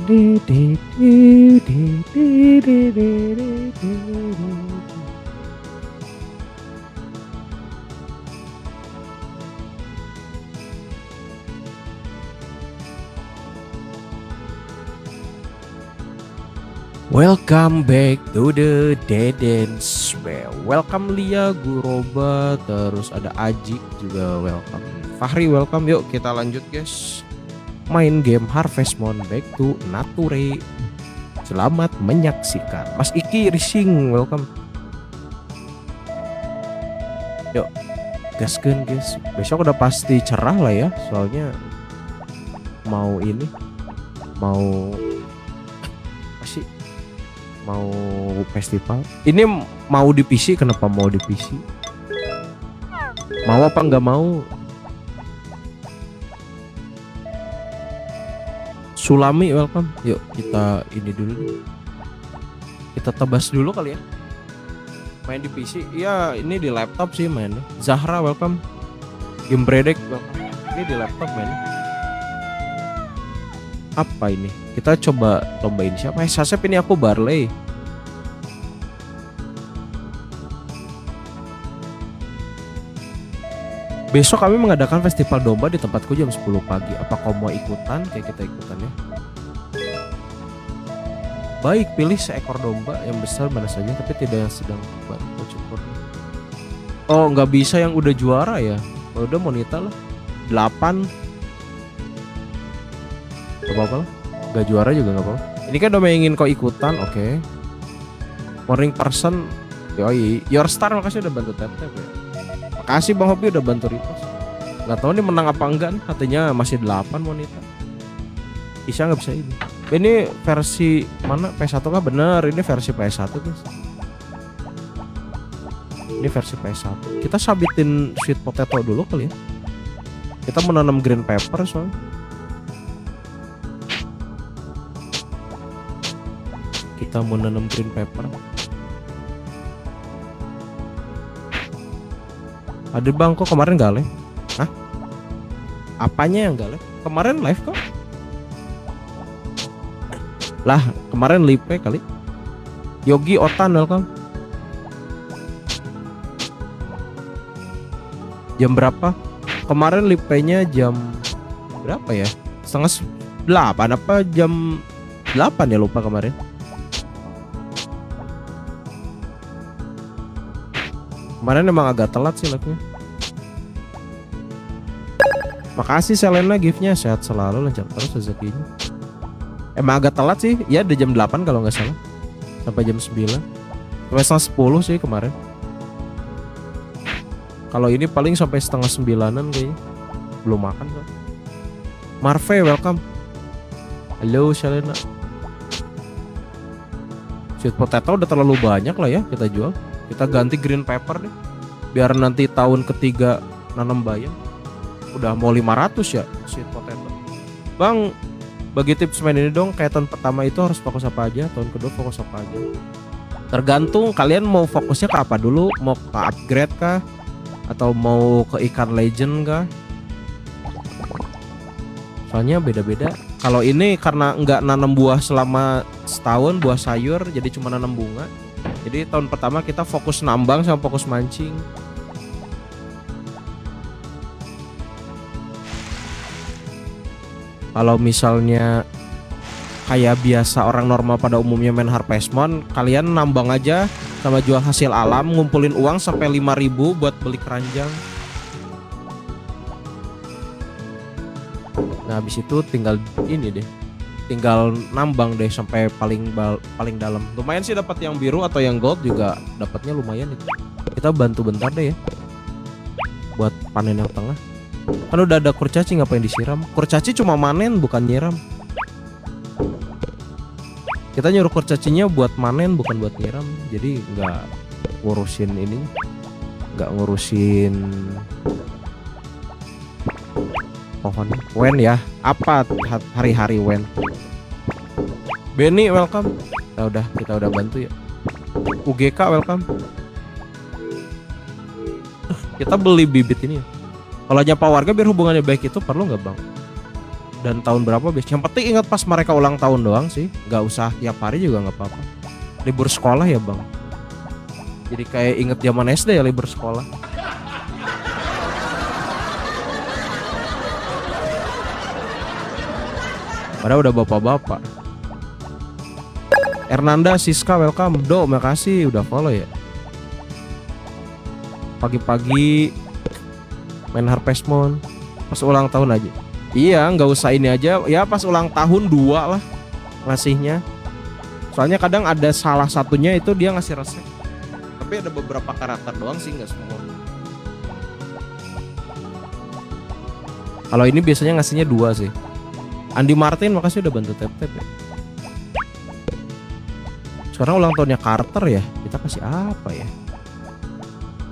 Welcome back to the Dead End Spell. Welcome Lia, Guroba, terus ada Aji juga welcome. Fahri welcome. Yuk kita lanjut guys. Main game Harvest Moon Back to Nature. Selamat menyaksikan. Mas Iki Rising welcome. Yuk gaskeun guys. Besok udah pasti cerah lah ya. Soalnya mau festival. Ini mau di PC, kenapa mau di PC? Mau apa nggak mau? Sulami welcome. Yuk kita ini dulu. Kita tebas dulu kali ya. Main di PC. Iya, ini di laptop sih mainnya. Zahra welcome. Game Bredek welcome. Ini di laptop main. Apa ini? Kita coba lombain siapa? Sasep ini aku Barley. Besok kami mengadakan festival domba di tempatku jam 10 pagi. Apa kau mau ikutan? Kayak kita ikutan ya. Baik, pilih seekor domba yang besar mana saja, tapi tidak yang sedang cukur. Oh, nggak bisa yang udah juara ya? Kalau udah monita lah. 8. Gak apa-apa lah. Gak juara juga gak apa-apa. Ini kan domba yang ingin kau ikutan. Oke. Morning person. Yoi. Your star makasih udah bantu tap-tap ya. Makasih Bang Hobi udah bantu repost. Gak tahu nih menang apa enggak nih. Katanya masih 8 monita. Isya gak bisa ini. Ini versi mana? PS1 kah? Bener. Ini versi PS1 guys. Ini versi PS1. Kita sabitin sweet potato dulu kali ya. Kita menanam green pepper soalnya. Kita menanam green pepper. Ada bang, kok kemarin gak live? Hah? Apanya yang gak live? Kemarin live kok? Lah, kemarin live kali. Yogi Otan welcome. Jam berapa? Kemarin live-nya jam berapa ya? 7:30 apa jam 8 ya, lupa kemarin. Kemarin emang agak telat sih live-nya. Makasih Selena gift-nya, sehat selalu, lancar terus rezekinya. Emang agak telat sih, ya udah jam 8 kalau nggak salah. Sampai jam 9. Sampai setengah 10 sih kemarin. Kalau ini paling sampai setengah 9-an kayaknya. Belum makan kok. Marve welcome. Halo Selena. Sweet potato udah terlalu banyak lah ya kita jual. Kita ganti green pepper deh. Biar nanti tahun ketiga nanam bayam. Udah mau 500 ya sweet potato. Bang, bagi tips main ini dong. Kayak tahun pertama itu harus fokus apa aja, tahun kedua fokus apa aja. Tergantung kalian mau fokusnya ke apa dulu. Mau ke upgrade kah? Atau mau ke ikan legend kah? Soalnya beda-beda. Kalau ini karena nggak nanam buah selama setahun, buah sayur, jadi cuma nanam bunga. Jadi tahun pertama kita fokus nambang sama fokus mancing. Kalau misalnya kayak biasa orang normal pada umumnya main Harvest Moon, kalian nambang aja sama jual hasil alam, ngumpulin uang sampai 5.000 buat beli keranjang. Nah habis itu tinggal ini deh. Tinggal nambang deh sampai paling dalam. Lumayan sih dapat yang biru atau yang gold juga dapatnya lumayan itu. Kita bantu bentar deh ya. Buat panen yang tengah. Kan udah ada kurcaci, ngapain disiram? Kurcaci cuma manen bukan nyiram. Kita nyuruh kurcacinya buat manen bukan buat nyiram. Jadi nggak ngurusin ini. Nggak ngurusin pohon. Wen ya. Apa hari-hari Wen? Benny welcome. Kita udah bantu ya. UGK welcome. Kita beli bibit ini ya. Kalau nyapa warga biar hubungannya baik itu perlu nggak bang? dan tahun berapa biasa. Yang penting ingat pas mereka ulang tahun doang sih, nggak usah tiap hari juga nggak apa-apa. Libur sekolah ya bang, jadi kayak inget zaman SD ya libur sekolah. Padahal udah bapak-bapak. Hernanda Siska welcome. Do makasih udah follow ya. Pagi-pagi main Harvest Moon pas ulang tahun aja. Iya nggak usah ini aja ya, pas ulang tahun 2 lah ngasihnya. Soalnya kadang ada salah satunya itu dia ngasih resep. Tapi ada beberapa karakter doang sih, nggak semua. Kalau ini biasanya ngasihnya 2 sih. Andi Martin makasih udah bantu tap-tap ya. Sekarang ulang tahunnya Carter ya, kita kasih apa ya?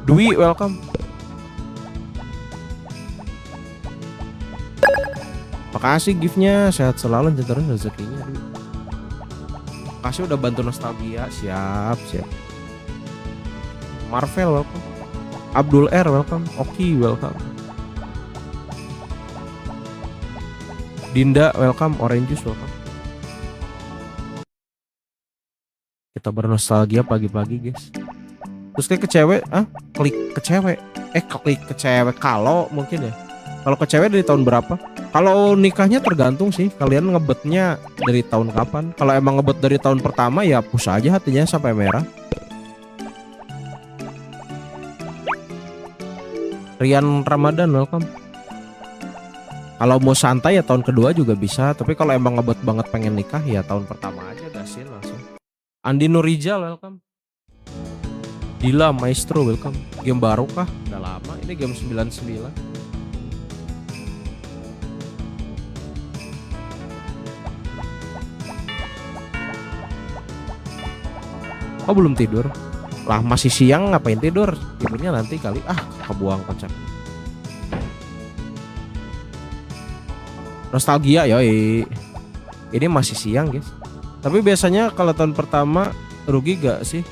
Dwi welcome. Makasih giftnya, sehat selalu dan terus rezekinya. Makasih udah bantu nostalgia, siap. Marvel welcome. Abdul R welcome. Oki welcome. Dinda welcome. Orange Juice welcome. Kita bernostalgia pagi-pagi guys. Terus klik ke cewek, klik ke cewek. Klik ke cewek kalau mungkin ya. Kalau ke cewek dari tahun berapa? Kalau nikahnya tergantung sih, kalian ngebetnya dari tahun kapan. Kalau emang ngebet dari tahun pertama ya push aja hatinya sampai merah. Rian Ramadan welcome. Kalau mau santai ya tahun kedua juga bisa, tapi kalau emang ngebet banget pengen nikah ya tahun pertama aja gasin langsung. Andi Nurijal welcome. Dila Maestro welcome. Game baru kah? Udah lama, ini game 99. Oh belum tidur? Lah masih siang ngapain tidur? Tidurnya nanti kali. Kebuang kocak. Nostalgia yoi. Ini masih siang guys. Tapi biasanya kalau tahun pertama rugi gak sih?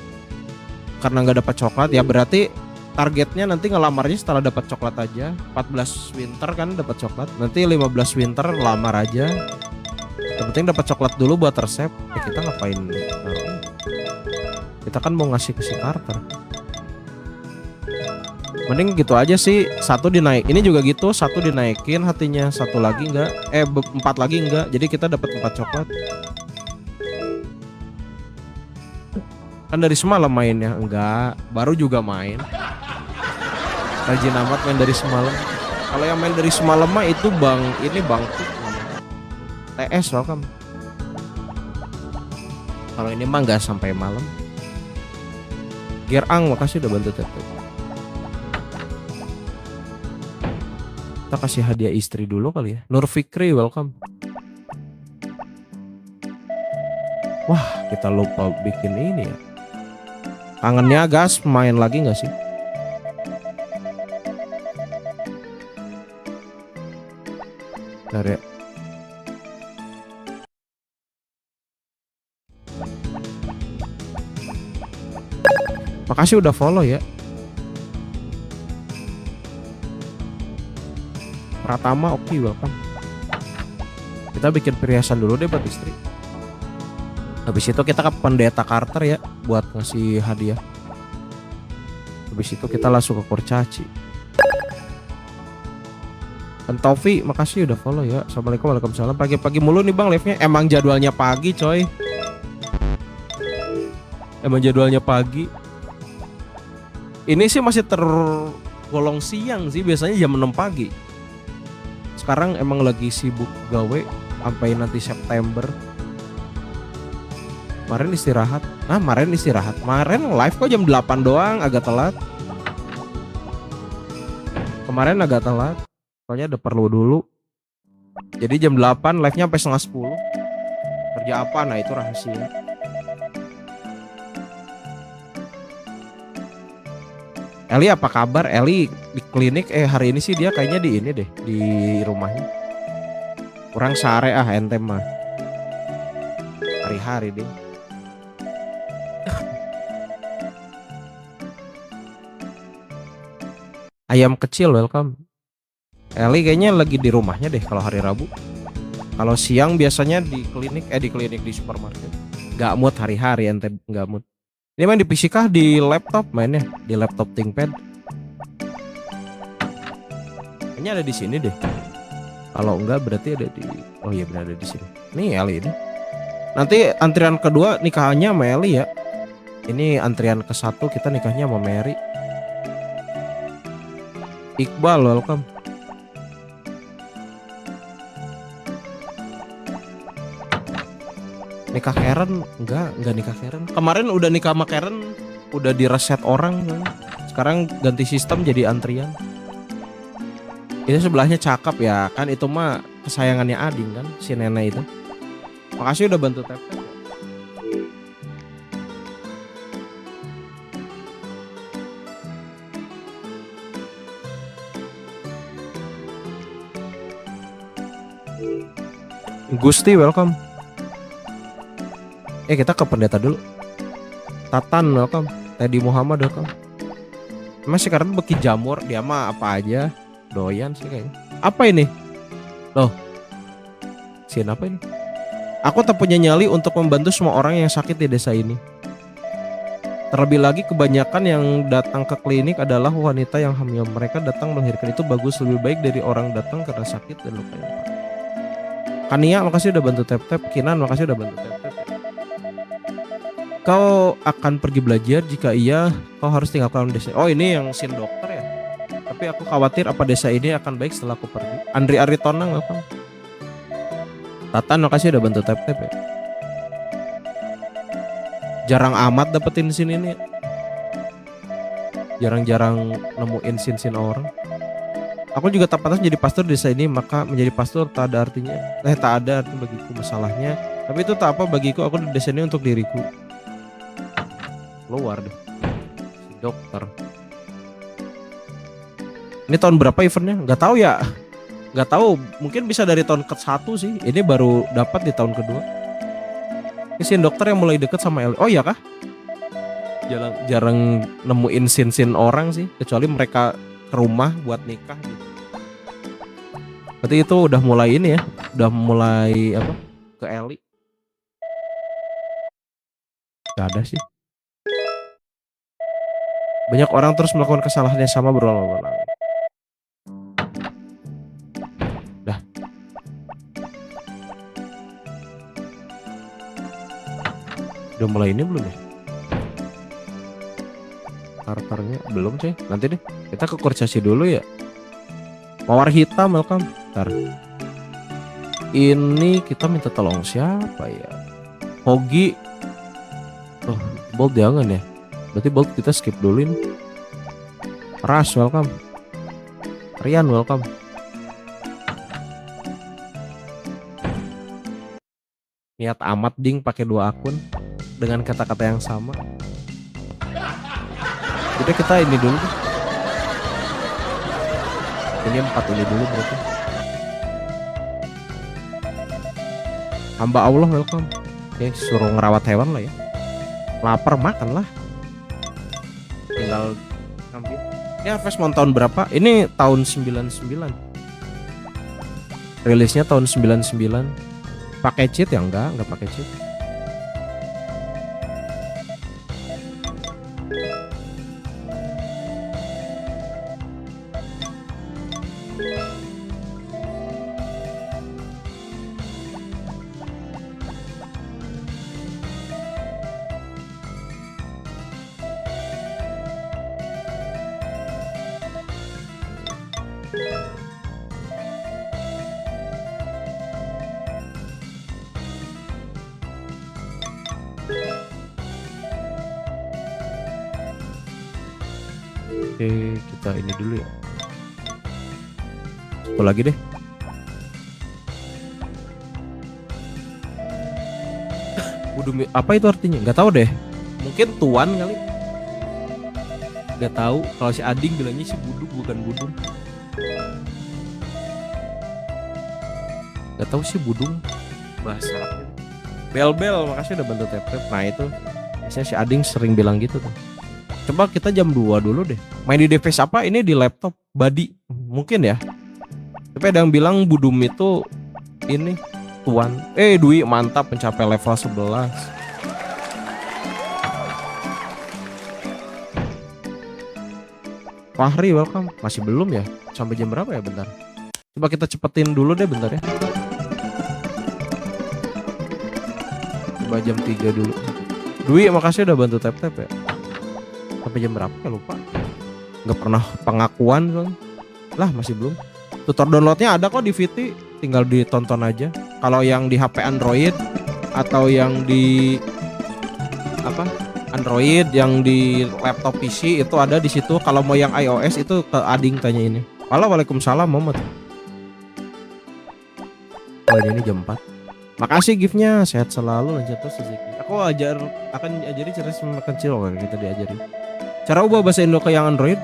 Karena nggak dapat coklat ya, berarti targetnya nanti ngelamarnya setelah dapat coklat aja. 14 winter kan dapat coklat, nanti 15 winter lamar aja. Yang penting dapat coklat dulu buat resep. Kita ngapain? Kita kan mau ngasih ke si Carter. Mending gitu aja sih, 1 dinaik. Ini juga gitu, 1 dinaikin hatinya, 1 lagi enggak, 4 lagi enggak. Jadi kita dapat 4 coklat. Kan dari semalam mainnya, enggak, baru juga main. Rajin amat main dari semalam. Kalau yang main dari semalam mah itu bang TS welcome. Kalau ini mah nggak sampai malam. Gerang makasih udah bantu tete. Kita kasih hadiah istri dulu kali ya. Nur Fikri welcome. Wah kita lupa bikin ini ya. Kangennya gas main lagi nggak sih? Bentar ya. Makasih udah follow ya. Pratama oke welcome. Kita bikin perhiasan dulu deh buat istri. Habis itu kita ke pendeta Carter ya buat ngasih hadiah. Habis itu kita langsung ke kurcaci. Pentovi makasih udah follow ya. Assalamualaikum waalaikumsalam. Pagi-pagi mulu nih bang live-nya. Emang jadwalnya pagi coy. Emang jadwalnya pagi. Ini sih masih tergolong siang sih, biasanya jam 6 pagi. Sekarang emang lagi sibuk gawe sampai nanti September. Kemarin istirahat. Kemarin live kok jam 8 doang, agak telat. Kemarin agak telat. Soalnya ada perlu dulu. Jadi jam 8 live-nya sampai setengah 10. Kerja apa? Nah itu rahasia. Eli apa kabar? Eli di klinik hari ini sih dia kayaknya di ini deh, di rumahnya. Kurang sare ente mah. Hari-hari deh. Ayam kecil welcome. Eli kayaknya lagi di rumahnya deh kalau hari Rabu. Kalau siang biasanya di klinik di supermarket. Gak mood hari-hari ente gak mood. Ini main di PC kah di laptop mainnya? Di laptop ThinkPad. Kayaknya ada di sini deh. Kalau enggak berarti ada di. Oh iya benar ada di sini. Nih Eli ini. Nanti antrian kedua nikahannya sama Eli ya. Ini antrian ke-1 kita nikahnya sama Mary. Iqbal welcome. Nikah Karen enggak nikah Karen. Kemarin udah nikah sama Karen, udah direset orang. Sekarang ganti sistem jadi antrian. Itu sebelahnya cakep ya, kan itu mah kesayangannya Ading kan, si nenek itu. Makasih udah bantu tap. Gusti welcome. Kita ke pendeta dulu. Tatan welcome. Teddy Muhammad welcome. Masih karena beki jamur dia mah apa aja doyan sih kayaknya. Apa ini? Loh. Sin apa ini? Aku tak punya nyali untuk membantu semua orang yang sakit di desa ini. Terlebih lagi kebanyakan yang datang ke klinik adalah wanita yang hamil. Mereka datang melahirkan itu bagus, lebih baik dari orang datang karena sakit dan luka yang parah. Kania makasih udah bantu tap-tap. Kinan makasih udah bantu tap-tap. Kau akan pergi belajar, jika iya kau harus tinggalkan desa. Oh ini yang sin dokter ya. Tapi aku khawatir apa desa ini akan baik setelah aku pergi. Andri Aritonang welcome. Tatan makasih udah bantu tap-tap ya. Jarang amat dapetin sin ini. Jarang-jarang nemuin sin-sin orang. Aku juga tak pantas jadi pastor desa ini, maka menjadi pastor tak ada artinya. Tak ada arti bagiku masalahnya. Tapi itu tak apa bagiku, aku di desa ini untuk diriku. Luar deh. Si dokter. Ini tahun berapa eventnya? Gak tahu ya. Gak tahu. Mungkin bisa dari tahun ke-1 sih. Ini baru dapat di tahun kedua. Ini sin dokter yang mulai deket sama Eli. Oh iya kah? Jarang nemuin sin orang sih. Kecuali mereka ke rumah buat nikah gitu. Berarti itu udah mulai ini ya. Udah mulai apa? Ke Eli. Gak ada sih. Banyak orang terus melakukan kesalahan yang sama berulang-ulang. Dah. Udah mulai ini belum ya? Karakternya belum sih. Nanti deh. Kita ke kursiasi dulu ya. Mawar hitam welcome. Ntar. Ini kita minta tolong siapa ya? Hogi. Oh, Bolt jangan ya. Berarti Bolt kita skip dulu ini. Ras welcome. Rian welcome. Niat amat ding pakai 2 akun dengan kata-kata yang sama. Jadi kita ini dulu. Ini 4 ini dulu berarti. Hamba Allah welcome. Oke, suruh ngerawat hewan lah ya. Lapar makan lah. Tinggal ngambil. Ini Harvest Moon tahun berapa? Ini tahun 99. Rilisnya tahun 99. Pakai cheat ya? Enggak pakai cheat. Oke, kita ini dulu ya. Satu lagi deh. Budumi apa itu artinya? Gak tahu deh. Mungkin tuan kali. Gak tahu. Kalau si Ading bilangnya si buduk bukan budung. Gak tahu sih budung bahasa apa. Bel, makasih udah bantu tap-tap. Nah itu biasanya si Ading sering bilang gitu tuh. Coba kita jam 2 dulu deh. Main di device apa? Ini di laptop. Body. Mungkin ya. Tapi ada yang bilang Budum itu ini Tuan. Dwi mantap mencapai level 11. Fahri welcome. Masih belum ya? Sampai jam berapa ya? Bentar. Coba kita cepetin dulu deh bentar ya. Coba jam 3 dulu. Dwi makasih udah bantu tap-tap ya. Sampai jam berapa ya lupa. Nggak pernah pengakuan kan. Lah masih belum. Tutor downloadnya ada kok di VT. Tinggal ditonton aja. Kalau yang di HP Android atau yang di Android, yang di laptop PC itu ada di situ. Kalau mau yang iOS itu ke Ading tanya ini. Halo, waalaikumsalam Muhammad. Oh ini jam 4. Makasih giftnya, sehat selalu, lanjut terus rezeki. Aku akan ajari cara semakin kecil kan kita diajarin. Cara ubah bahasa Indo ke yang Android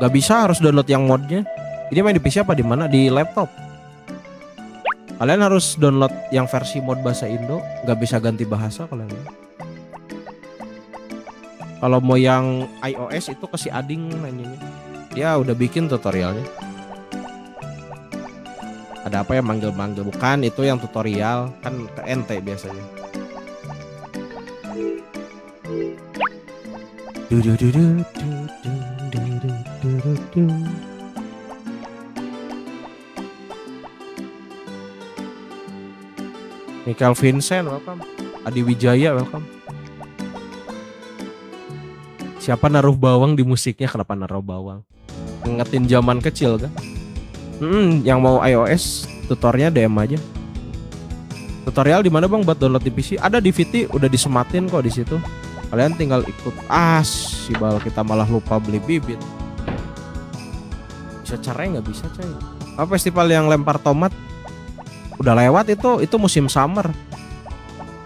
gak bisa, harus download yang modnya. Ini main di PC apa di mana? Di laptop. Kalian harus download yang versi mod bahasa Indo, gak bisa ganti bahasa kalian. Kalau mau yang iOS itu ke si Ading nanyanya. Dia udah bikin tutorialnya. Ada apa ya manggil-manggil? Bukan, itu yang tutorial. Kan ke NT biasanya. Michael Vincent welcome. Adi Wijaya welcome. Siapa naruh bawang di musiknya? Kenapa naruh bawang? Ngingetin zaman kecil kan? Yang mau iOS tutornya DM aja. Tutorial di mana bang buat download di PC? Ada di VT, udah disematin kok di situ. Kalian tinggal ikut. Sibal kita malah lupa beli bibit. Bisa cerai nggak bisa coy? Apa festival yang lempar tomat? Udah lewat itu musim summer.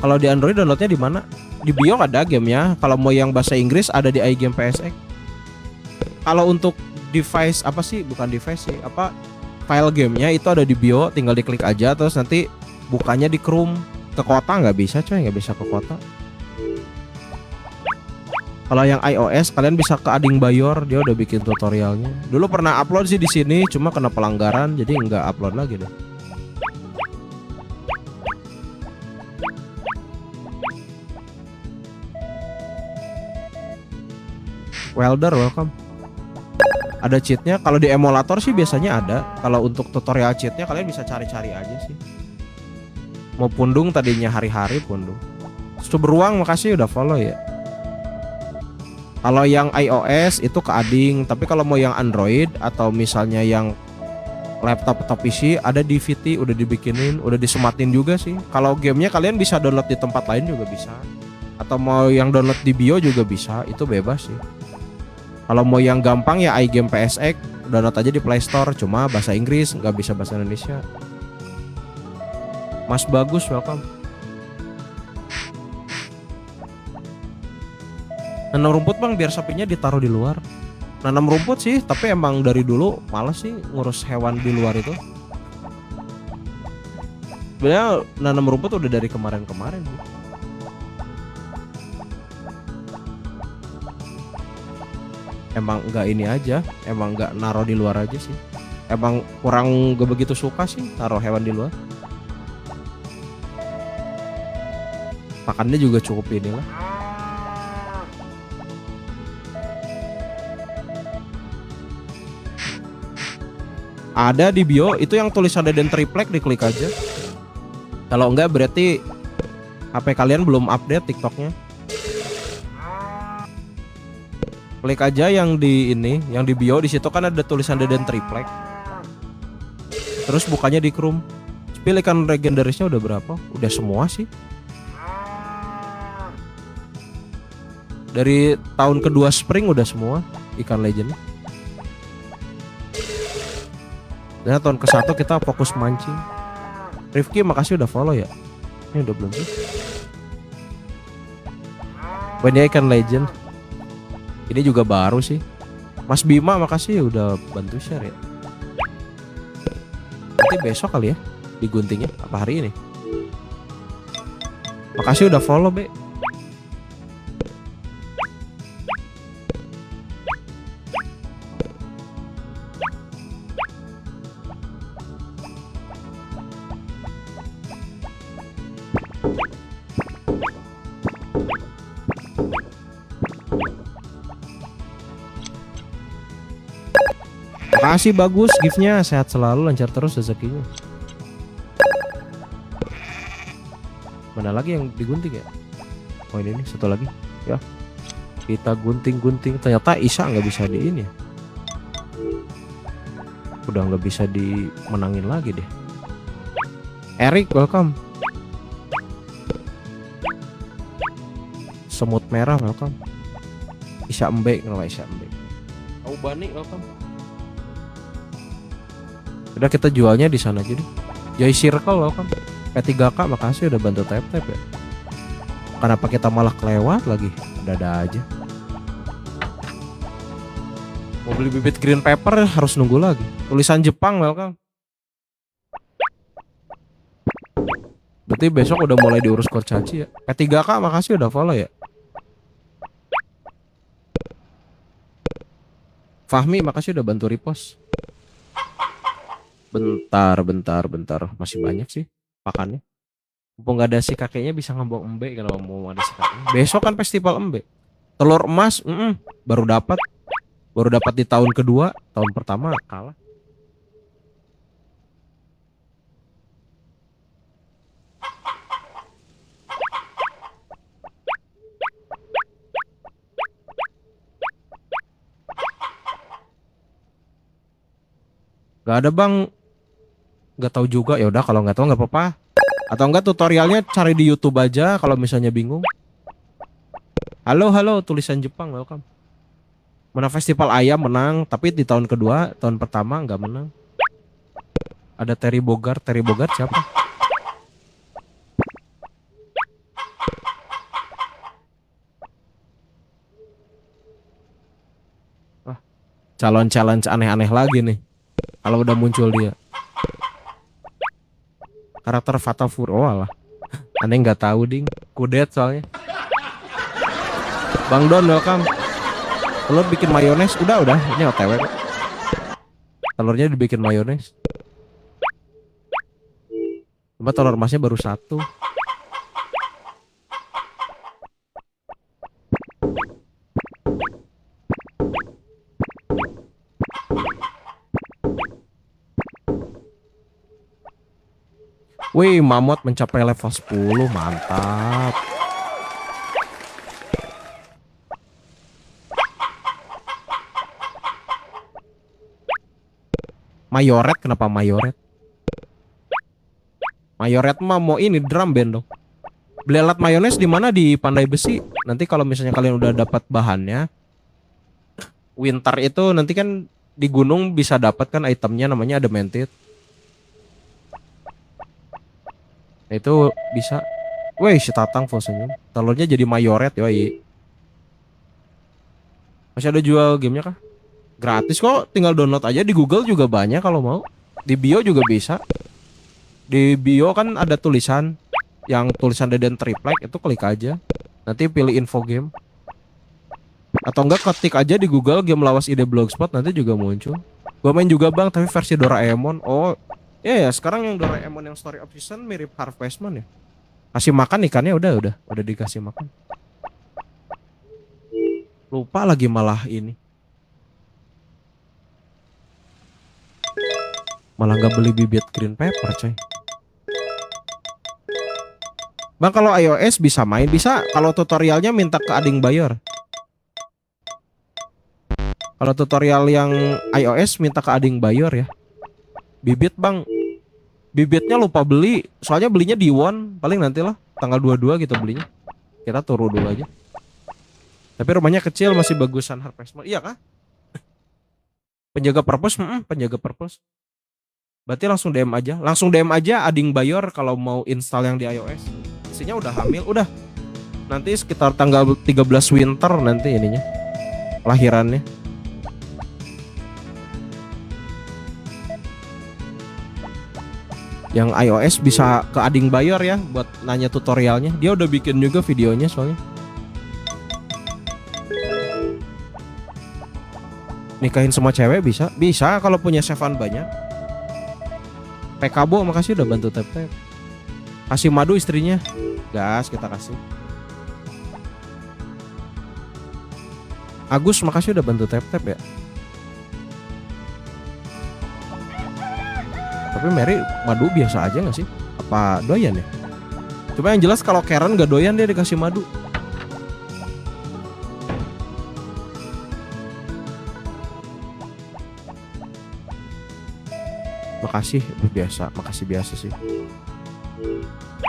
Kalau di Android downloadnya di mana? Di bio ada gamenya. Kalau mau yang bahasa Inggris ada di iGame PSX. Kalau untuk device bukan device sih, file gamenya itu ada di bio, tinggal diklik aja terus nanti bukanya di Chrome. Ke kota nggak bisa coy, nggak bisa ke kota. Kalau yang iOS kalian bisa ke Ading Bayor, dia udah bikin tutorialnya. Dulu pernah upload sih di sini, cuma kena pelanggaran jadi nggak upload lagi deh. Welder welcome. Ada cheatnya. Kalau di emulator sih biasanya ada. Kalau untuk tutorial cheatnya kalian bisa cari-cari aja sih. Mau pundung tadinya hari-hari pundung. Beruang makasih udah follow ya. Kalau yang iOS itu ke Ading. Tapi kalau mau yang Android atau misalnya yang laptop atau PC ada di VT, udah dibikinin, udah disematin juga sih. Kalau gamenya kalian bisa download di tempat lain juga bisa. Atau mau yang download di bio juga bisa. Itu bebas sih. Kalau mau yang gampang ya iGame PSX, download aja di Play Store, cuma bahasa Inggris, nggak bisa bahasa Indonesia. Mas Bagus welcome. Nanam rumput bang biar sapinya ditaruh di luar. Nanam rumput sih, tapi emang dari dulu malas sih ngurus hewan di luar itu. Sebenarnya nanam rumput udah dari kemarin-kemarin. Emang nggak ini aja, emang nggak naruh di luar aja sih. Emang kurang gak begitu suka sih naruh hewan di luar. Makannya juga cukup inilah. Ada di bio itu yang tulisan Deden Triplek, diklik aja. Kalau enggak berarti HP kalian belum update TikToknya. Klik aja yang di ini, yang di bio, di situ kan ada tulisan Deden Triplek. Terus bukanya di Chrome. Pilih ikan legendarisnya udah berapa? Udah semua sih. Dari tahun kedua spring udah semua ikan legend. Dan tahun ke-1 kita fokus mancing. Rifki makasih udah follow ya. Ini udah belum sih? Banyak ikan legend. Ini juga baru sih. Mas Bima makasih udah bantu share ya. Nanti besok kali ya diguntingnya, apa hari ini? Makasih udah follow be. Makasih bagus giftnya, sehat selalu, lancar terus rezekinya. Mana lagi yang digunting ya? Oh ini nih, satu lagi ya. Kita gunting-gunting, ternyata Isa nggak bisa di ini ya. Udah nggak bisa dimenangin lagi deh. Erik, welcome. Semut merah, welcome. Isa Embe, kenapa Isa Embe? Aubani, welcome. Udah kita jualnya di sana aja deh. Joy Circle, welcome. P3K, makasih udah bantu tap-tap ya. Kenapa kita malah kelewat lagi? Ada aja. Mau beli bibit green pepper harus nunggu lagi. Tulisan Jepang, welcome. Berarti besok udah mulai diurus kurcaci ya. P3K, makasih udah follow ya. Fahmi, makasih udah bantu repost. Bentar. Masih banyak sih pakannya. Mumpung gak ada si kakeknya bisa ngambang embe kalau mau ada si kakeknya. Besok kan festival embe. Telur emas, baru dapat di tahun kedua, tahun pertama kalah. Gak ada bang, nggak tahu juga. Ya udah kalau nggak tahu nggak apa-apa. Atau enggak tutorialnya cari di YouTube aja kalau misalnya bingung. Halo, tulisan Jepang, welcome. Mana festival ayam menang, tapi di tahun kedua, tahun pertama nggak menang. Ada Terry Bogard siapa? Wah, calon challenge aneh-aneh lagi nih. Kalau udah muncul dia. Karakter Fatal Fury, oh alah. Aneh nggak tahu ding, kudet soalnya. Bang Don, welcome. Telur bikin mayones, udah, ini OTW kok. Telurnya dibikin mayones. Cuma telur emasnya baru satu. Wih, mamut mencapai level 10, mantap. Mayoret, kenapa Mayoret? Mayoret mah mau ini drum band dong. Beli alat mayones di mana? Di Pandai Besi. Nanti kalau misalnya kalian udah dapat bahannya, winter itu nanti kan di gunung bisa dapat kan itemnya, namanya adamantite. Itu bisa. Wih, si Tatang full senyum. Telurnya jadi Mayoret, yoi. Masih ada jual gamenya kah? Gratis kok, tinggal download aja di Google juga banyak kalau mau. Di bio juga bisa. Di bio kan ada tulisan, yang tulisan Deden Triplek itu klik aja. Nanti pilih info game. Atau enggak ketik aja di Google game lawas ide blogspot, nanti juga muncul. Gua main juga bang, tapi versi Doraemon. Oh, ya sekarang yang Doraemon yang Story of Season mirip Harvest Moon ya. Kasih makan ikannya udah dikasih makan. Lupa lagi malah ini. Malah nggak beli bibit green pepper coy. Bang kalau iOS bisa main, bisa. Kalau tutorialnya minta ke Ading Bayor. Kalau tutorial yang iOS minta ke Ading Bayor ya. Bibit bang, bibitnya lupa beli. Soalnya belinya di Won, paling nantilah tanggal 22 gitu belinya. Kita turu dulu aja. Tapi rumahnya kecil, masih bagusan Harvest Moon. Iya kah? Penjaga purpose, penjaga purpose. Berarti langsung DM aja Ading Bayor kalau mau install yang di iOS. Isinya udah hamil, udah. Nanti sekitar tanggal 13 winter nanti ininya. Lahirannya. Yang iOS bisa ke Ading Bayor ya buat nanya tutorialnya. Dia udah bikin juga videonya soalnya. Nikahin semua cewek bisa? Bisa kalau punya sevan banyak. PKBO makasih udah bantu tap-tap. Kasih madu istrinya. Gas kita kasih. Agus makasih udah bantu tap-tap ya. Tapi Mary madu biasa aja nggak sih? Apa doyan ya? Cuma yang jelas kalau Karen gak doyan dia dikasih madu. Makasih biasa sih.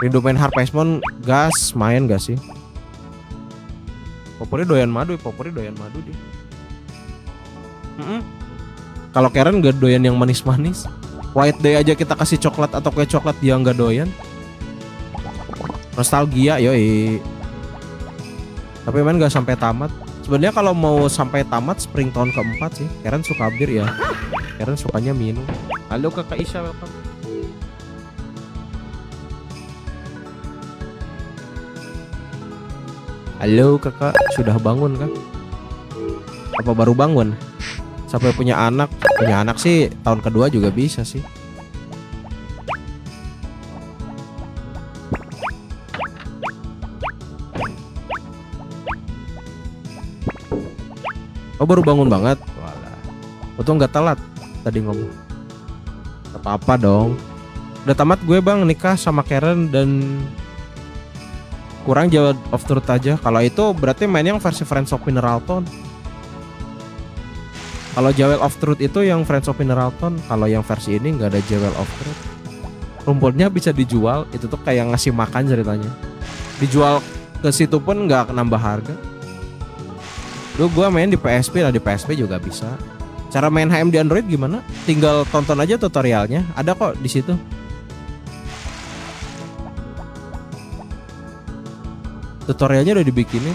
Rindu main Harvest Moon, gas main gak sih? Popuri doyan madu dia. Kalau Karen gak doyan yang manis-manis. White Day aja kita kasih coklat atau kue coklat dia nggak doyan. Nostalgia yoi. Tapi emang gak sampai tamat. Sebenarnya kalau mau sampai tamat spring tahun keempat sih. Karen suka bir ya. Karen sukanya minum. Halo Kakak Isya, welcome. Halo Kakak, sudah bangun kah? Apa baru bangun? Sampai punya anak sih tahun kedua juga bisa sih. Oh baru bangun banget. Walah. Untung nggak telat tadi ngomong. Apa-apa dong. Udah tamat gue bang, nikah sama Karen dan kurang Jewel of Truth aja. Kalau itu berarti main yang versi Friends of Mineralton. Kalau Jewel of Truth itu yang Friends of Mineralton. Kalau yang versi ini nggak ada Jewel of Truth. Rumputnya bisa dijual. Itu tuh kayak ngasih makan ceritanya. Dijual ke situ pun nggak nambah harga. Dulu gue main di PSP lah, di PSP juga bisa. Cara main HM di Android gimana? Tinggal tonton aja tutorialnya. Ada kok di situ. Tutorialnya udah dibikinin.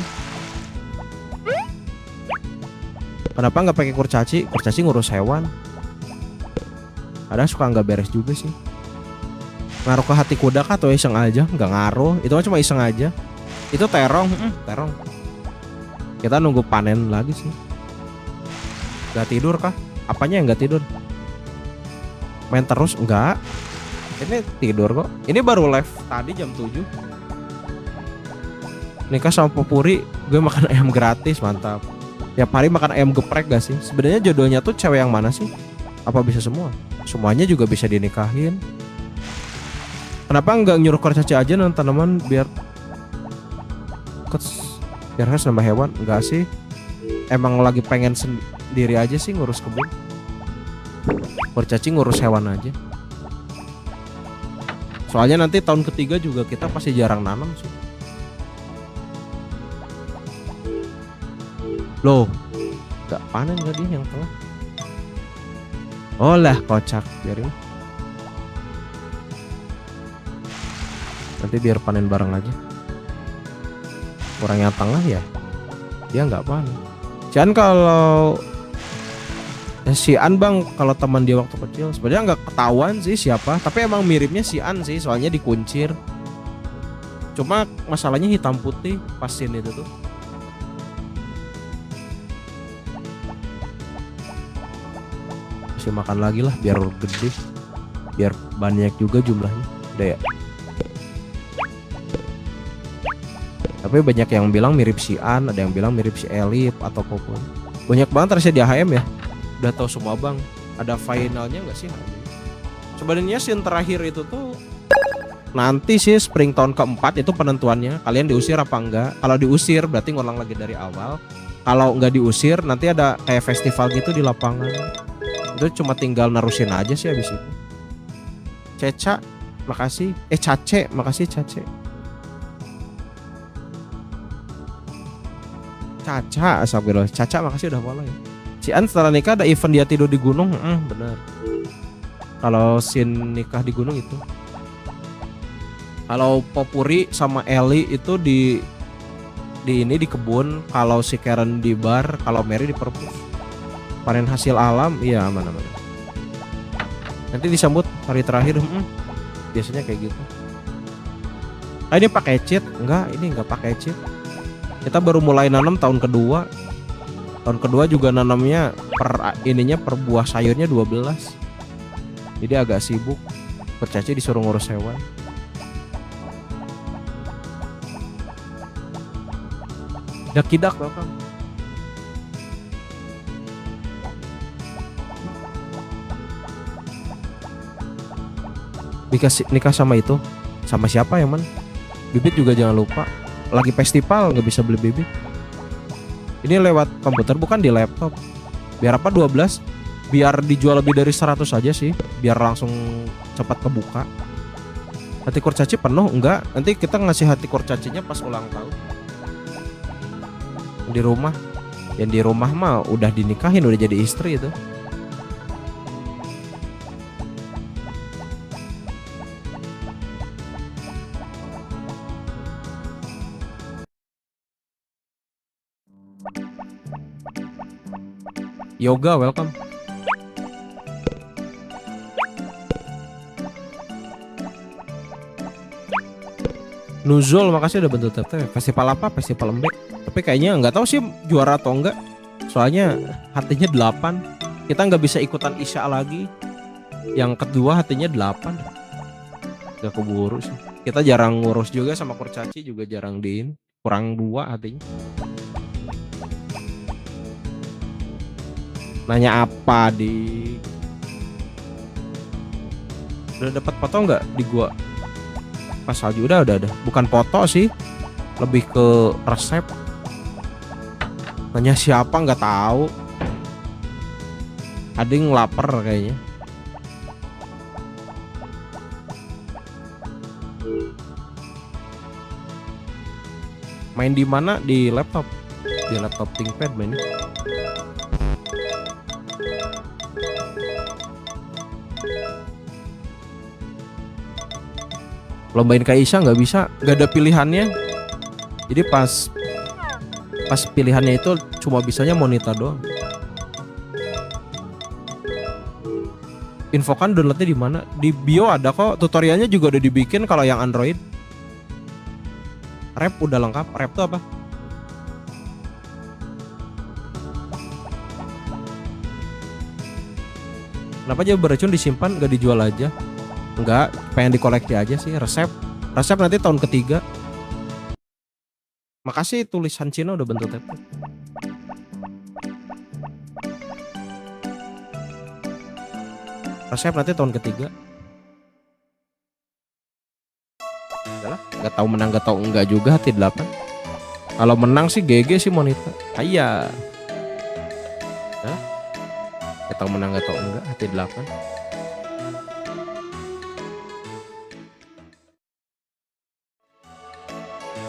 Kenapa nggak pakai kurcaci? Kurcaci ngurus hewan. Kadang suka nggak beres juga sih. Ngaruh ke hati kuda kah atau iseng aja? Nggak ngaruh. Itu cuma iseng aja. Itu terong, terong. Kita nunggu panen lagi sih. Gak tidur kah? Apanya yang gak tidur? Main terus? Enggak. Ini tidur kok. Ini baru live tadi jam 7. Nikah sama Popuri, gue makan ayam gratis, mantap. Tiap hari makan ayam geprek gak sih? Sebenarnya jodohnya tuh cewek yang mana sih? Apa bisa semua? Semuanya juga bisa dinikahin. Kenapa nggak nyuruh kurcaci aja nanam tanaman biar harus nambah hewan? Enggak sih. Emang lagi pengen sendiri aja sih ngurus kebun. Kurcaci ngurus hewan aja. Soalnya nanti tahun ketiga juga kita pasti jarang nanam sih. Loh, gak panen gak dia yang tengah? Oh lah kocak, biarin. Nanti biar panen bareng aja. Orang yang tengah ya dia nggak panen. Cian kalau si An bang, kalau teman dia waktu kecil sebenarnya nggak ketahuan sih siapa, tapi emang miripnya si An sih, soalnya dikuncir. Cuma masalahnya hitam putih pasin itu tuh. Masih makan lagi lah biar gede, biar banyak juga jumlahnya. Udah ya. Tapi banyak yang bilang mirip si An, ada yang bilang mirip si Elip atau apapun. Banyak banget tersedia HM ya. Udah tahu semua bang. Ada finalnya nggak sih? Sebenarnya scene terakhir itu tuh nanti sih spring tahun keempat itu penentuannya. Kalian diusir apa enggak? Kalau diusir berarti ngulang lagi dari awal. Kalau nggak diusir nanti ada kayak festival gitu di lapangan. Itu cuma tinggal nerusin aja sih habis itu. Ceca, makasih. Cace, makasih Cace. Caca, astagfirullah. Caca makasih udah follow ya. Si An setelah nikah ada event dia tidur di gunung. Bener. Kalau scene nikah di gunung itu. Kalau Popuri sama Eli itu di ini di kebun. Kalau si Karen di bar, kalau Mary di perpus. Panen hasil alam, iya aman-aman. Nanti disambut hari terakhir. Biasanya kayak gitu. Ini pakai cheat? Enggak, ini enggak pakai cheat. Kita baru mulai nanam tahun kedua. Tahun kedua juga nanamnya per buah sayurnya 12. Jadi agak sibuk. Kurcaci disuruh ngurus hewan. Dak-kidak welcome. nikah sama itu. Sama siapa ya man? Bibit juga jangan lupa. Lagi festival nggak bisa beli bibit. Ini lewat komputer bukan di laptop. Biar apa 12? Biar dijual lebih dari 100 aja sih. Biar langsung cepat kebuka. Hati kurcaci penuh? Enggak. Nanti kita ngasih hati kurcacinya pas ulang tahun. Di rumah. Yang di rumah mah udah dinikahin, udah jadi istri itu. Yoga, welcome. Nuzul, makasih udah bentuk TT. Festival apa? Festival Embek. Tapi kayaknya nggak tahu sih juara atau enggak. Soalnya hatinya 8. Kita nggak bisa ikutan Isya lagi. Yang kedua hatinya 8. Gak keburu sih. Kita jarang ngurus juga sama kurcaci juga jarang diin. Kurang 2 hatinya. Nanya apa di? Udah dapat foto nggak di gua? Pas salju udah. Bukan foto sih, lebih ke resep. Nanya siapa nggak tahu. Ada yang lapar kayaknya. Main di mana? Di laptop. Di laptop ThinkPad main. Lombain kayak Isya nggak bisa, nggak ada pilihannya. Jadi pas pilihannya itu cuma bisanya monitor doang. Infokan downloadnya di mana? Di bio ada kok, tutorialnya juga udah dibikin kalau yang Android. Rap udah lengkap. Rap tuh apa? Kenapa aja beracun disimpan nggak dijual aja? Enggak, pengen dikoleksi aja sih. Resep nanti tahun ketiga. Makasih tulisan Cina udah bentuk TP. Resep nanti tahun ketiga. Udahlah, nggak tahu menang nggak tahu enggak juga hati 8. Kalau menang sih GG sih Monita. Iya. Nah, nggak tahu menang nggak tahu enggak hati 8.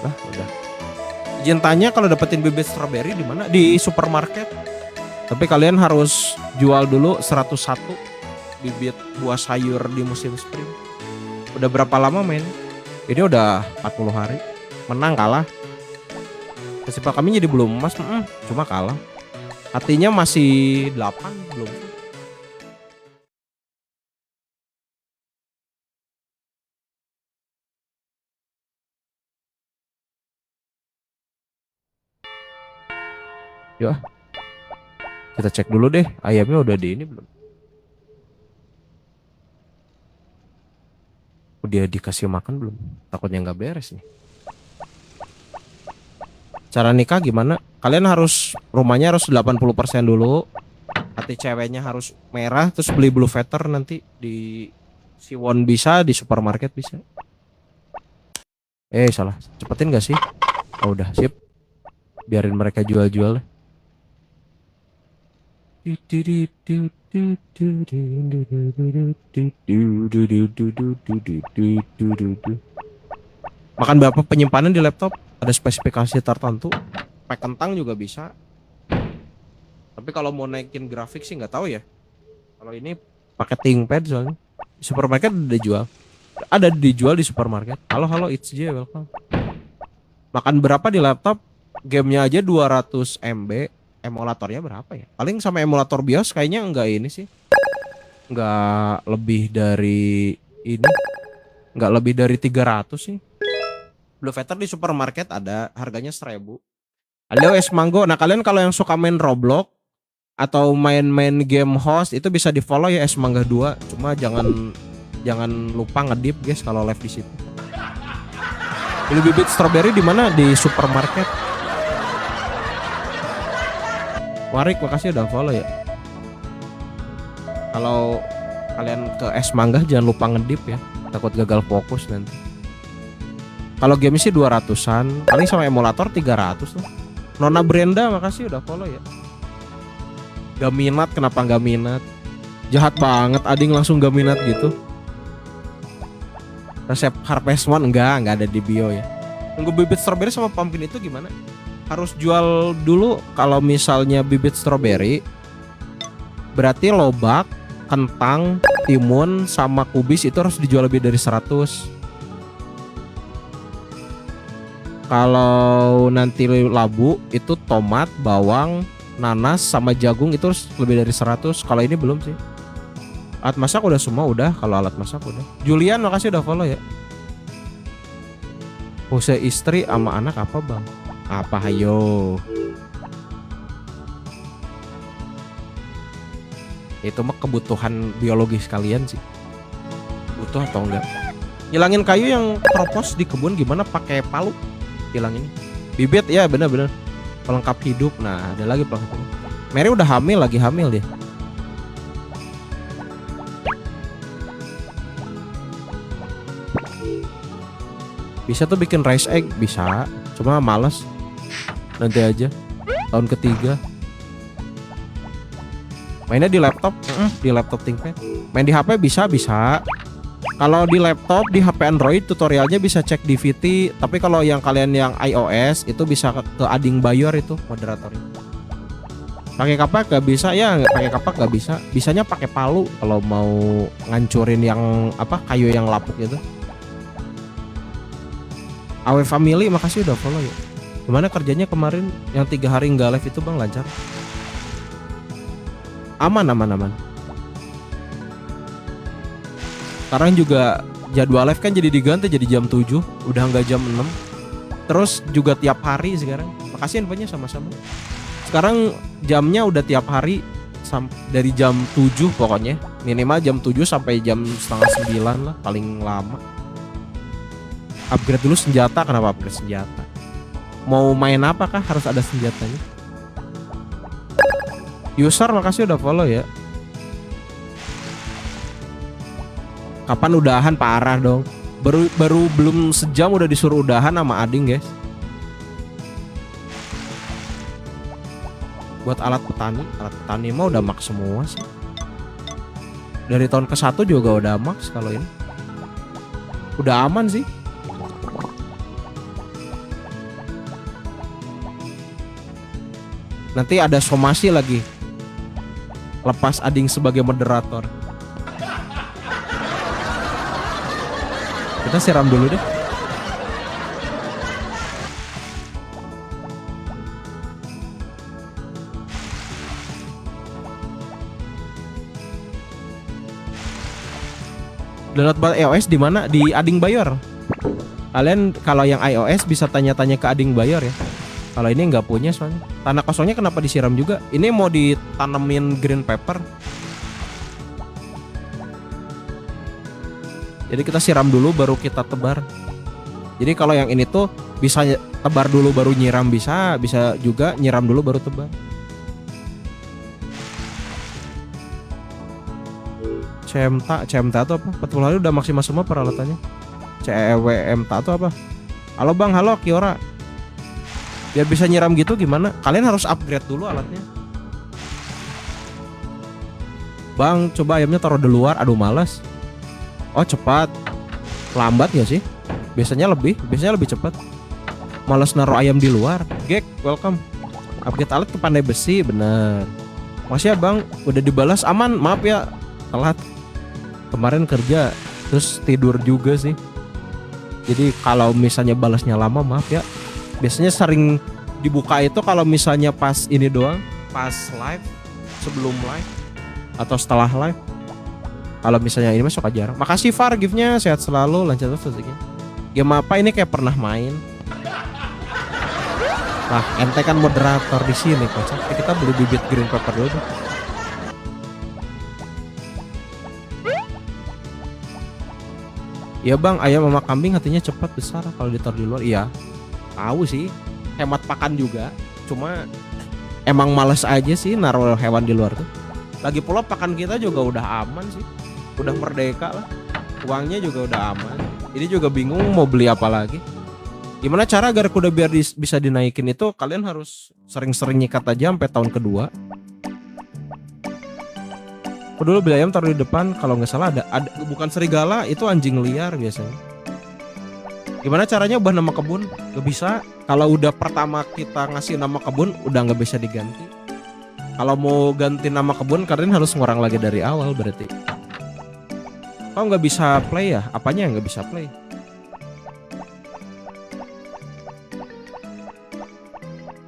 Lah udah. Izin tanya kalau dapetin bibit strawberry di mana? Di supermarket. Tapi kalian harus jual dulu 101 bibit buah sayur di musim spring. Udah berapa lama main? Ini udah 40 hari. Menang kalah. Festival kami jadi belum emas, cuma kalah. Hatinya masih 8 belum. Yuk, kita cek dulu deh ayamnya udah di ini belum. Udah dikasih makan belum? Takutnya nggak beres nih. Cara nikah gimana? Kalian harus rumahnya harus 80% dulu. Hati ceweknya harus merah, terus beli blue feather nanti di Siwon bisa, di supermarket bisa. Salah. Cepetin gak sih? Oh, udah, sip. Biarin mereka jual-jual. Makan berapa penyimpanan di laptop? Ada spesifikasi tertentu. Pack kentang juga bisa. Tapi kalau mau naikin grafik sih nggak tahu ya. Kalau ini pakai ThinkPad soalnya. Di supermarket ada dijual. Ada dijual di supermarket. Halo it's J, welcome. Makan berapa di laptop? Gamenya aja 200 MB. Emulatornya berapa ya? Paling sama emulator BIOS kayaknya enggak ini sih. Enggak lebih dari ini. Enggak lebih dari 300 sih. Blue Feather di supermarket ada, harganya 1000. Halo Es Manggo. Nah, kalian kalau yang suka main Roblox atau main-main game host itu bisa di-follow ya Es Mangga 2. Cuma jangan lupa ngedip guys kalau live di situ. Beli bibit strawberry di mana? Di supermarket. Warik, makasih udah follow ya. Kalau kalian ke Es Mangga jangan lupa ngedip ya. takut gagal fokus nanti. Kalau game sih 200-an, paling sama emulator 300 lah. Nona Brenda makasih udah follow ya. Gak minat, kenapa gak minat? Jahat banget Ading langsung gak minat gitu. Resep Harvest Moon enggak ada di bio ya. Tunggu bibit strawberry sama pumpkin itu gimana? Harus jual dulu. Kalau misalnya bibit strawberry berarti lobak, kentang, timun sama kubis itu harus dijual lebih dari 100. Kalau nanti labu itu tomat, bawang, nanas sama jagung itu harus lebih dari 100. Kalau ini belum sih. Alat masak udah semua udah. Kalau alat masak udah. Julian makasih udah follow ya. Pose istri sama anak apa bang? Apa hayo? Itu mah kebutuhan biologis kalian sih. Butuh atau enggak? Hilangin kayu yang terpos di kebun gimana pakai palu? Hilang ini bibit ya, bener-bener pelengkap hidup. Nah ada lagi pelengkap hidup. Mary udah hamil, lagi hamil dia. Bisa tuh bikin rice egg, bisa, cuma males. Nanti aja tahun ketiga. Mainnya di laptop, di laptop ThinkPad. Main di HP bisa. Kalau di laptop, di HP Android tutorialnya bisa cek di VT. Tapi kalau yang kalian yang iOS itu bisa ke Ading Bayor itu moderatornya. Pakai kapak gak bisa ya, pakai kapak gak bisa. Bisanya pakai palu kalau mau ngancurin yang apa kayu yang lapuk gitu. Awe Family makasih udah follow ya. Gimana kerjanya kemarin yang 3 hari nggak live itu bang, lancar? Aman. Sekarang juga jadwal live kan jadi diganti jadi jam 7, udah nggak jam 6. Terus juga tiap hari sekarang. Makasih infonya sama-sama. Sekarang jamnya udah tiap hari dari jam 7 pokoknya. Minimal jam 7 sampai jam setengah 9 lah paling lama. Upgrade dulu senjata, kenapa upgrade senjata? Mau main apa kah harus ada senjatanya? User makasih udah follow ya. Kapan udahan, parah dong. Baru belum sejam udah disuruh udahan sama Ading guys. Buat alat petani mah udah max semua sih. Dari tahun ke-1 juga udah max kalau ini. Udah aman sih. Nanti ada somasi lagi. Lepas Ading sebagai moderator. Kita siram dulu deh. Download buat iOS di mana? Di Ading Bayor. Kalian kalau yang iOS bisa tanya-tanya ke Ading Bayor ya. Kalau ini nggak punya soalnya. Tanah kosongnya kenapa disiram juga? Ini mau ditanemin green pepper. Jadi kita siram dulu baru kita tebar. Jadi kalau yang ini tuh bisa tebar dulu baru nyiram, bisa juga nyiram dulu baru tebar. CMTA itu apa? Betul hari udah maksimal semua peralatannya. CEWMTA itu apa? Halo bang, halo Kiora. Biar bisa nyiram gitu gimana? Kalian harus upgrade dulu alatnya. Bang, coba ayamnya taruh di luar. Aduh malas. Oh cepat. Lambat gak sih? Biasanya lebih cepat. Malas naruh ayam di luar. Gek, welcome. Upgrade alat ke pandai besi, bener. Masih ya bang, udah dibalas aman. Maaf ya, telat. Kemarin kerja, terus tidur juga sih. Jadi kalau misalnya balasnya lama, maaf ya. Biasanya sering dibuka itu kalau misalnya pas ini doang, pas live, sebelum live, atau setelah live. Kalau misalnya ini masuk aja jarang. Makasih Far, gift-nya sehat selalu, lancar terus rezekinya. Game apa ini kayak pernah main? Nah, ente kan moderator di sini kocak. Kita beli bibit green pepper dulu deh. Iya bang, ayam sama kambing hatinya cepat besar kalau ditaruh di luar. Iya, tahu sih. Hemat pakan juga. Cuma emang males aja sih naruh hewan di luar tuh. Lagi pula pakan kita juga udah aman sih. Udah merdeka lah. Uangnya juga udah aman. Ini juga bingung mau beli apa lagi. Gimana cara agar kuda biar bisa dinaikin itu? Kalian harus sering-sering nyikat aja sampai tahun kedua. Aku dulu beli ayam taruh di depan, kalau nggak salah ada bukan serigala, itu anjing liar biasanya. Gimana caranya ubah nama kebun? Gak bisa. Kalau udah pertama kita ngasih nama kebun udah nggak bisa diganti. Kalau mau ganti nama kebun kalian harus ngurang lagi dari awal berarti. Kau nggak bisa play ya? Apanya yang nggak bisa play?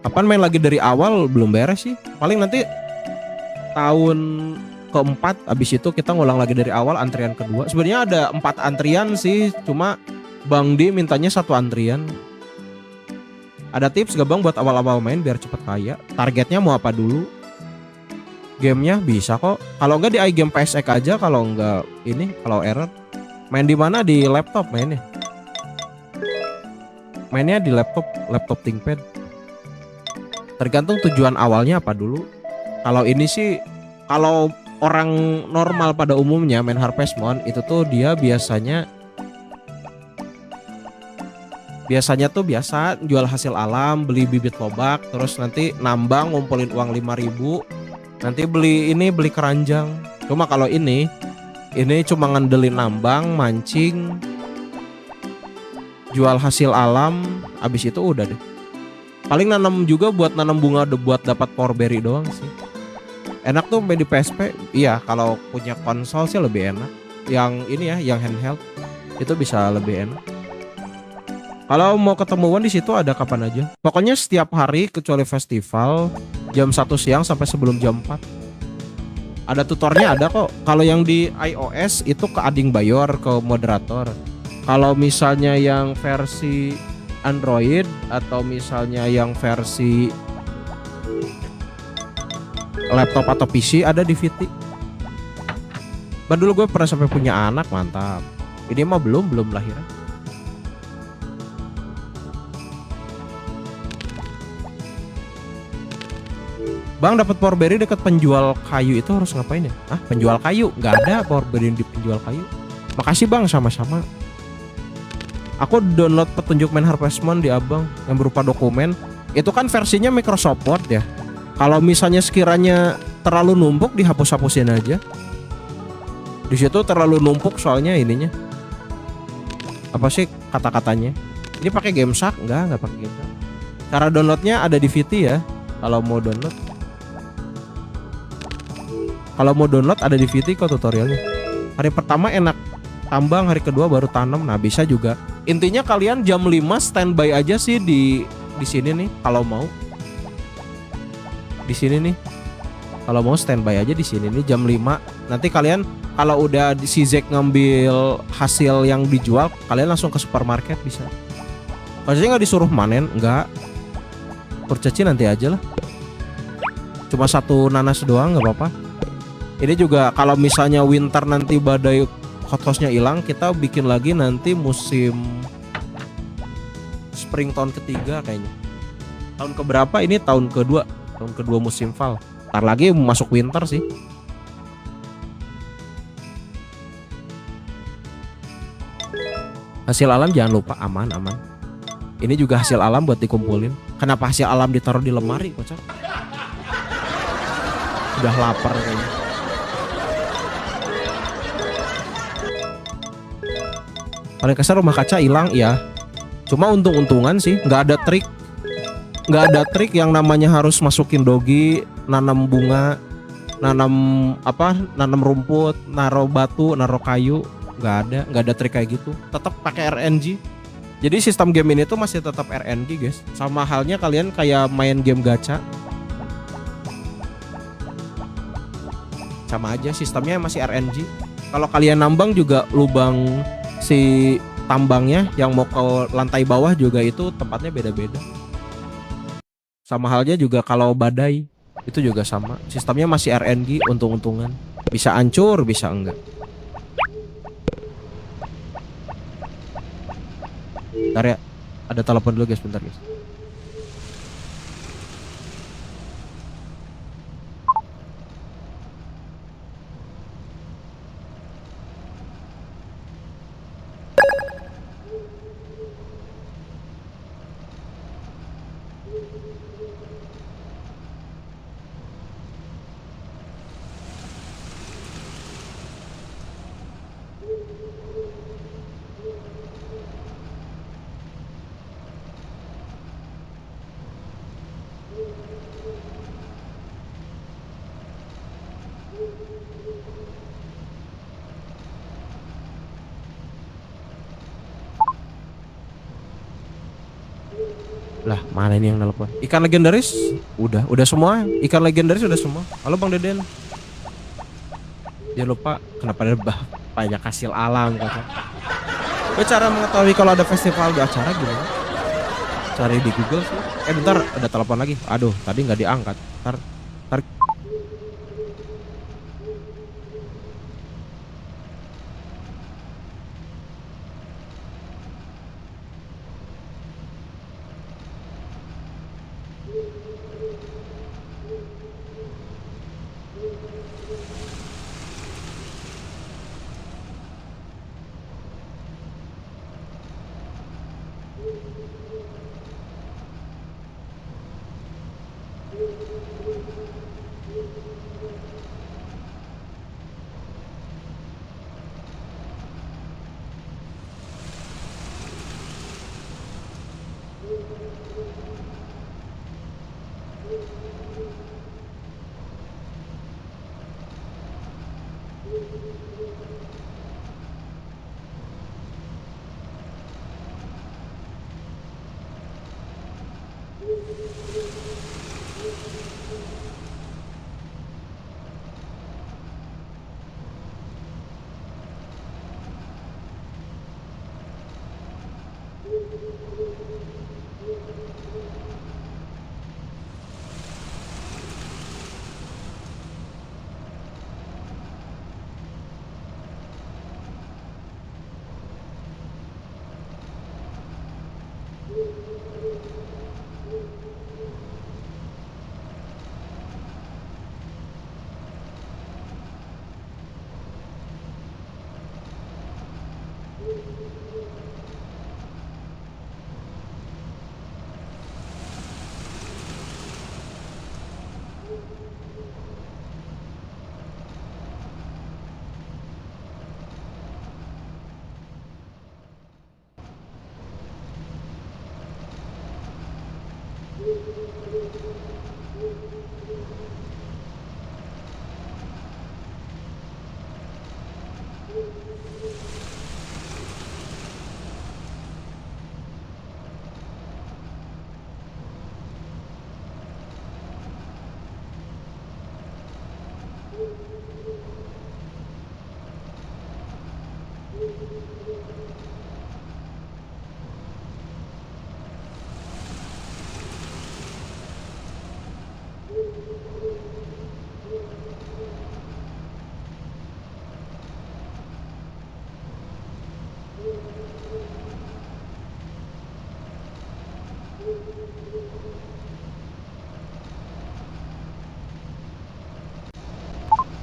Kapan main lagi dari awal belum beres sih? Paling nanti tahun keempat, abis itu kita ngulang lagi dari awal antrian kedua. Sebenarnya ada 4 antrian sih, cuma Bang Di mintanya 1 antrian. Ada tips gak Bang buat awal-awal main biar cepet kaya? Targetnya mau apa dulu? Gamenya bisa kok. Kalau enggak di iGame PSX aja, kalau enggak ini, kalau error. Main di mana? Di laptop mainnya. Mainnya di laptop ThinkPad. Tergantung tujuan awalnya apa dulu. Kalau ini sih, kalau orang normal pada umumnya main Harvest Moon itu tuh dia biasanya tuh biasa jual hasil alam, beli bibit lobak, terus nanti nambang ngumpulin uang 5.000, nanti beli keranjang. Cuma kalau ini cuma ngandelin nambang, mancing, jual hasil alam, abis itu udah deh. Paling nanam juga buat nanam bunga buat dapat power berry doang sih. Enak tuh main di PSP. Iya, kalau punya konsol sih lebih enak. Yang ini ya, yang handheld itu bisa lebih enak. Kalau mau ketemuan di situ ada kapan aja. Pokoknya setiap hari kecuali festival jam 1 siang sampai sebelum jam 4. Ada tutornya ada kok. Kalau yang di iOS itu ke Ading Bayor, ke moderator. Kalau misalnya yang versi Android atau misalnya yang versi laptop atau PC ada di VT. Dulu gue pernah sampai punya anak, mantap. Ini mah belum lahiran. Bang dapat power berry dekat penjual kayu itu harus ngapain ya? Ah, penjual kayu? Nggak ada power berry di penjual kayu. Makasih Bang, sama-sama. Aku download petunjuk main Harvest Moon di Abang yang berupa dokumen. Itu kan versinya Microsoft Word ya. Kalau misalnya sekiranya terlalu numpuk dihapus-hapusin aja. Di situ terlalu numpuk soalnya ininya. Apa sih kata-katanya? Ini pakai GameShark? Enggak pakai GameShark. Cara downloadnya ada di VT ya. Kalau mau download. Kalau mau download ada di VT kok tutorialnya. Hari pertama enak tambang, hari kedua baru tanam. Nah, bisa juga. Intinya kalian jam 5 standby aja sih di sini nih kalau mau. Di sini nih. Kalau mau standby aja di sini nih jam 5. Nanti kalian kalau udah si Zack ngambil hasil yang dijual, kalian langsung ke supermarket bisa. Maksudnya nggak disuruh manen, nggak. Kurcaci nanti aja lah. Cuma 1 nanas doang nggak apa-apa. Ini juga kalau misalnya winter nanti badai hot-hostnya hilang, kita bikin lagi nanti musim spring tahun ketiga kayaknya. Tahun keberapa ini? Tahun kedua musim fall. Ntar lagi masuk winter sih. Hasil alam jangan lupa aman. Ini juga hasil alam buat dikumpulin. Kenapa hasil alam ditaruh di lemari, kocak? Udah lapar kayaknya. Paling kasar rumah kaca hilang ya. Cuma untung-untungan sih, nggak ada trik yang namanya harus masukin dogi, nanam bunga, nanam rumput, naruh batu, naruh kayu. Nggak ada trik kayak gitu. Tetap pakai RNG. Jadi sistem game ini tuh masih tetap RNG guys. Sama halnya kalian kayak main game gacha. Sama aja sistemnya masih RNG. Kalau kalian nambang juga lubang si tambangnya yang mau ke lantai bawah juga itu tempatnya beda-beda. Sama halnya juga kalau badai itu juga sama. Sistemnya masih RNG, untung-untungan. Bisa hancur, bisa enggak. Bentar ya, ada telepon dulu guys, bentar guys. Lah, mana ini yang nelpon? Ikan legendaris? Udah semua. Ikan legendaris udah semua. Halo Bang Deden. Jangan lupa kenapa ada banyak hasil alam kata. Cara mengetahui kalau ada festival di acara gimana? Cari di Google sih. Bentar, ada telepon lagi. Aduh, tadi nggak diangkat. Ntar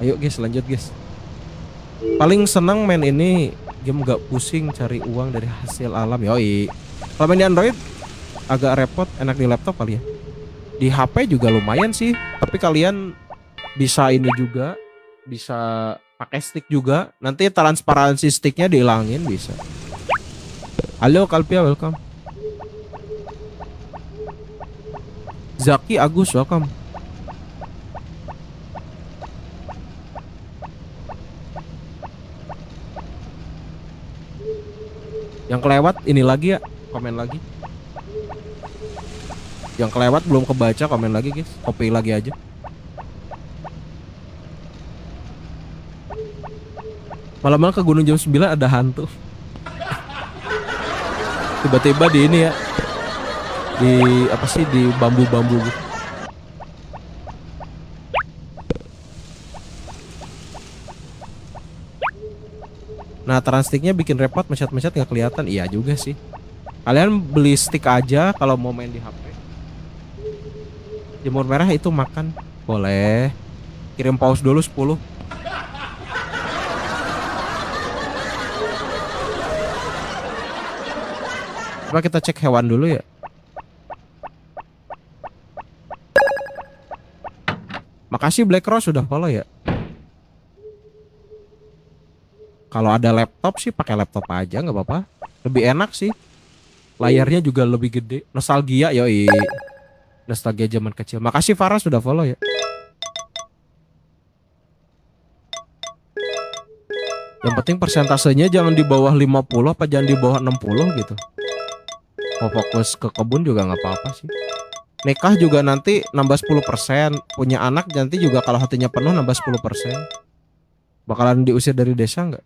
ayo guys, lanjut guys. Paling senang main ini game gak pusing cari uang dari hasil alam. Yoi. Kalau main di Android agak repot, enak di laptop kali ya. Di HP juga lumayan sih, tapi kalian bisa ini juga, bisa pakai stick juga. Nanti transparansi sticknya dihilangin bisa. Halo Kalpia, welcome. Zaki Agus, welcome. Yang kelewat ini lagi ya, komen lagi. Yang kelewat belum kebaca, komen lagi guys. Copy lagi aja. Malam-malam ke Gunung jam 9 ada hantu. Tiba-tiba di ini ya, di apa sih, di bambu-bambu gitu. Nah, transticknya bikin repot, mencet-mencet nggak kelihatan. Iya juga sih. Kalian beli stick aja kalau mau main di HP. Jamur merah itu makan. Boleh. Kirim pause dulu 10. Coba kita cek hewan dulu ya. Makasih Black Rose sudah follow ya. Kalau ada laptop sih pakai laptop aja nggak apa-apa. Lebih enak sih. Layarnya juga lebih gede. Nostalgia yoi. Nostalgia zaman kecil. Makasih Farah sudah follow ya. Yang penting persentasenya jangan di bawah 50 apa jangan di bawah 60 gitu. Mau fokus ke kebun juga nggak apa-apa sih. Nikah juga nanti nambah 10%. Punya anak nanti juga kalau hatinya penuh nambah 10%. Bakalan diusir dari desa nggak?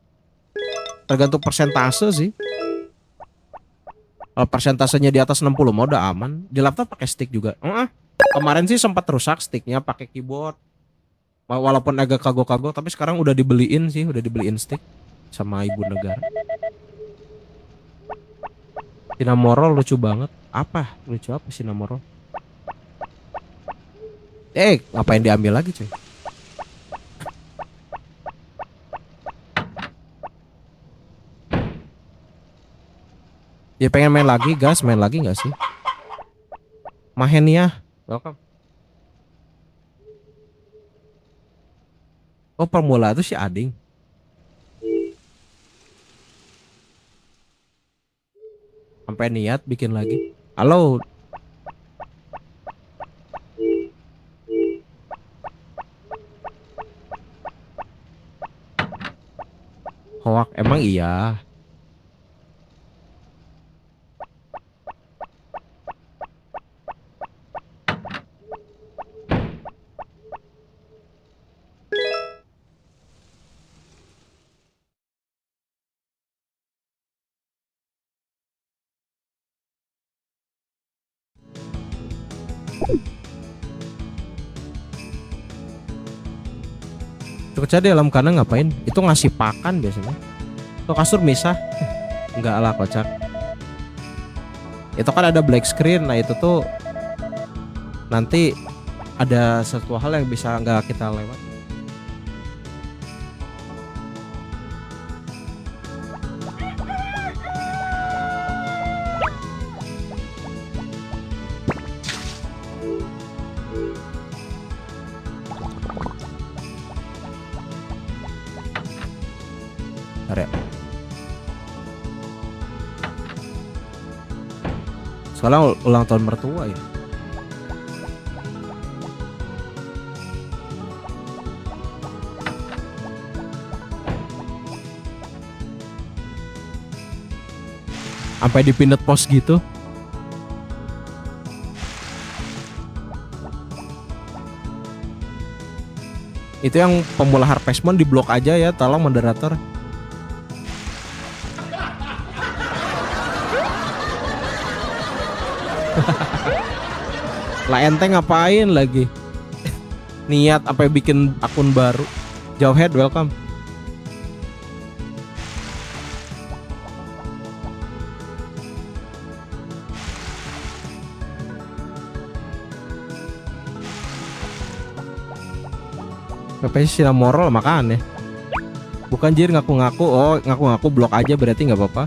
Tergantung persentase sih. Kalau persentasenya di atas 60 mah udah aman. Di laptop pakai stick juga. Kemarin sih sempat rusak sticknya pakai keyboard. Walaupun agak kagok-kagok tapi sekarang udah dibeliin sih, udah dibeliin stick sama ibu negara. Cinnamoroll lucu banget. Apa? Lucu apa Cinnamoroll? Ngapain diambil lagi cuy? Ya pengen main lagi gas, main lagi nggak sih? Mahenia, welcome. Oh pemula itu si Ading. Sampai niat bikin lagi. Halo. Hoak emang iya. Kerja di dalam kandang ngapain? Itu ngasih pakan biasanya. Tuh kasur misah. Enggak lah kocak. Itu kan ada black screen. Nah itu tuh nanti ada satu hal yang bisa nggak kita lewat. Soalnya ulang tahun mertua ya. Sampai dipindah pos gitu. Itu yang pemula Harvest Moon di blok aja ya, tolong moderator. Lah ente ngapain lagi? Niat sampai bikin akun baru. Jauhead welcome. Ngapain sih Cinnamoroll makan ya? Bukan jir ngaku-ngaku. Oh ngaku-ngaku blok aja berarti nggak apa-apa.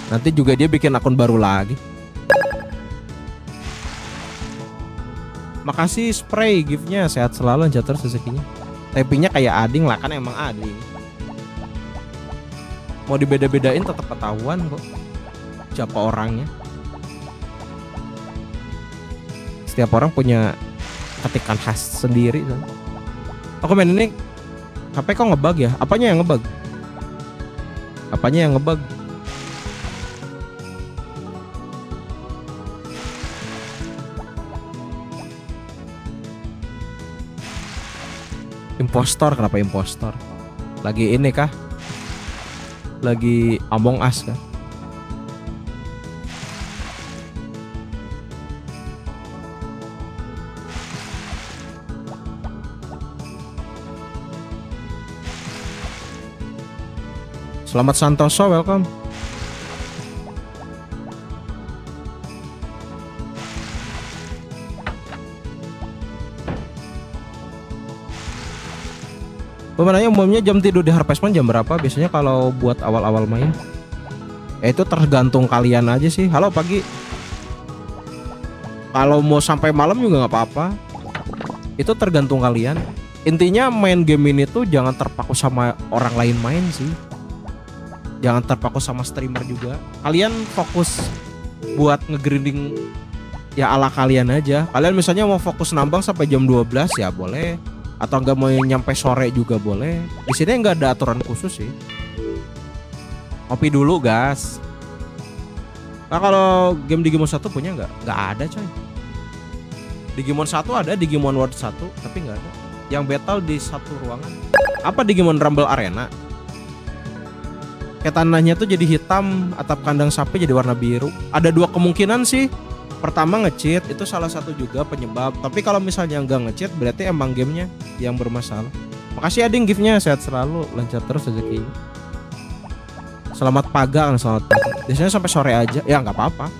Nanti juga dia bikin akun baru lagi. Makasih spray giftnya, sehat selalu jatuh rezekinya. Typingnya kayak Ading lah kan emang Ading. Mau dibeda-bedain tetap ketahuan kok siapa orangnya. Setiap orang punya ketikan khas sendiri kan. Aku main ini HP kok ngebug ya? Apanya yang ngebug? Apanya yang ngebug? Impostor, kenapa impostor? Lagi ini kah? Lagi Among Us kah? Selamat Santoso, welcome. Pemenangnya umumnya jam tidur di Harvest Moon jam berapa? Biasanya kalau buat awal-awal main. Itu tergantung kalian aja sih. Halo pagi. Kalau mau sampai malam juga nggak apa-apa. Itu tergantung kalian. Intinya main game ini tuh jangan terpaku sama orang lain main sih. Jangan terpaku sama streamer juga. Kalian fokus buat ngegrinding ya ala kalian aja. Kalian misalnya mau fokus nambang sampai jam 12 ya boleh. atau nggak mau nyampe sore juga boleh. Di sini nggak ada aturan khusus sih. Kopi dulu gas. Nah kalau game Digimon 1 punya nggak? Nggak ada coy. Digimon 1 ada, Digimon World 1 tapi nggak ada. Yang battle di satu ruangan. Apa Digimon Rumble Arena? Kayak tanahnya tuh jadi hitam, atap kandang sapi jadi warna biru. Ada dua kemungkinan sih. Pertama nge-cheat, itu salah satu juga penyebab. Tapi kalau misalnya nggak nge-cheat berarti emang gamenya yang bermasalah. Makasih Ading giftnya, sehat selalu, lancar terus rezekinya. Selamat pagi, selamat pagi. Biasanya sampai sore aja, ya nggak apa-apa.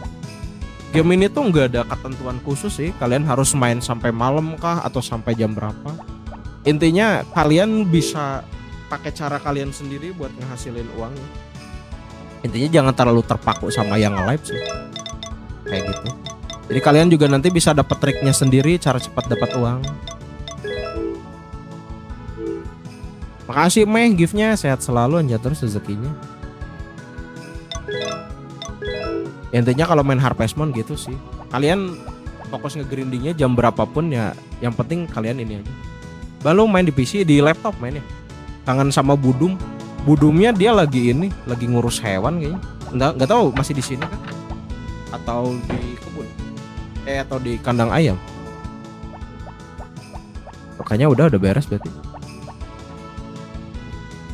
Game ini tuh nggak ada ketentuan khusus sih. Kalian harus main sampai malam kah atau sampai jam berapa. Intinya kalian bisa pakai cara kalian sendiri buat ngehasilin uangnya. Intinya jangan terlalu terpaku sama yang live sih. Kayak gitu. Jadi kalian juga nanti bisa dapat triknya sendiri, cara cepat dapat uang. Makasih Meh giftnya, sehat selalu, lancar terus rezekinya. Intinya kalau main Harvest Moon gitu sih. Kalian fokus nge-grindingnya jam berapapun ya. Yang penting kalian ini aja. Baru main di PC, di laptop mainnya. Kangen sama Budumnya dia lagi ngurus hewan kayaknya. Nggak tahu masih di sini kan? Atau di kebun? Atau di kandang ayam? Pokoknya udah beres berarti.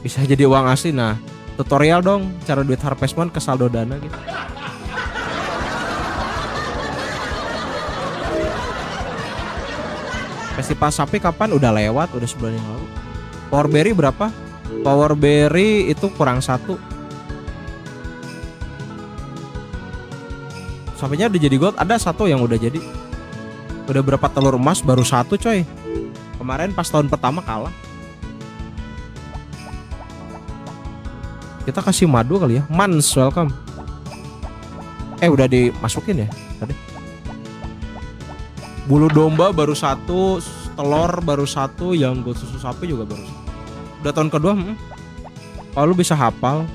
Bisa jadi uang asli. Nah, tutorial dong cara duit Harvest Moon ke saldo dana gitu. Festival sapi kapan? Udah lewat, udah sebulan yang lalu. Power berry berapa? Power berry itu kurang 1. Sapinya udah jadi gold, ada 1 yang udah jadi. Udah berapa telur emas? Baru 1 coy. Kemarin pas tahun pertama kalah. Kita kasih madu kali ya. Mans, welcome. Udah dimasukin ya tadi. Bulu domba baru 1, telur baru 1, yang gold susu sapi juga baru 1. Udah tahun kedua. Kalau lu bisa hafal,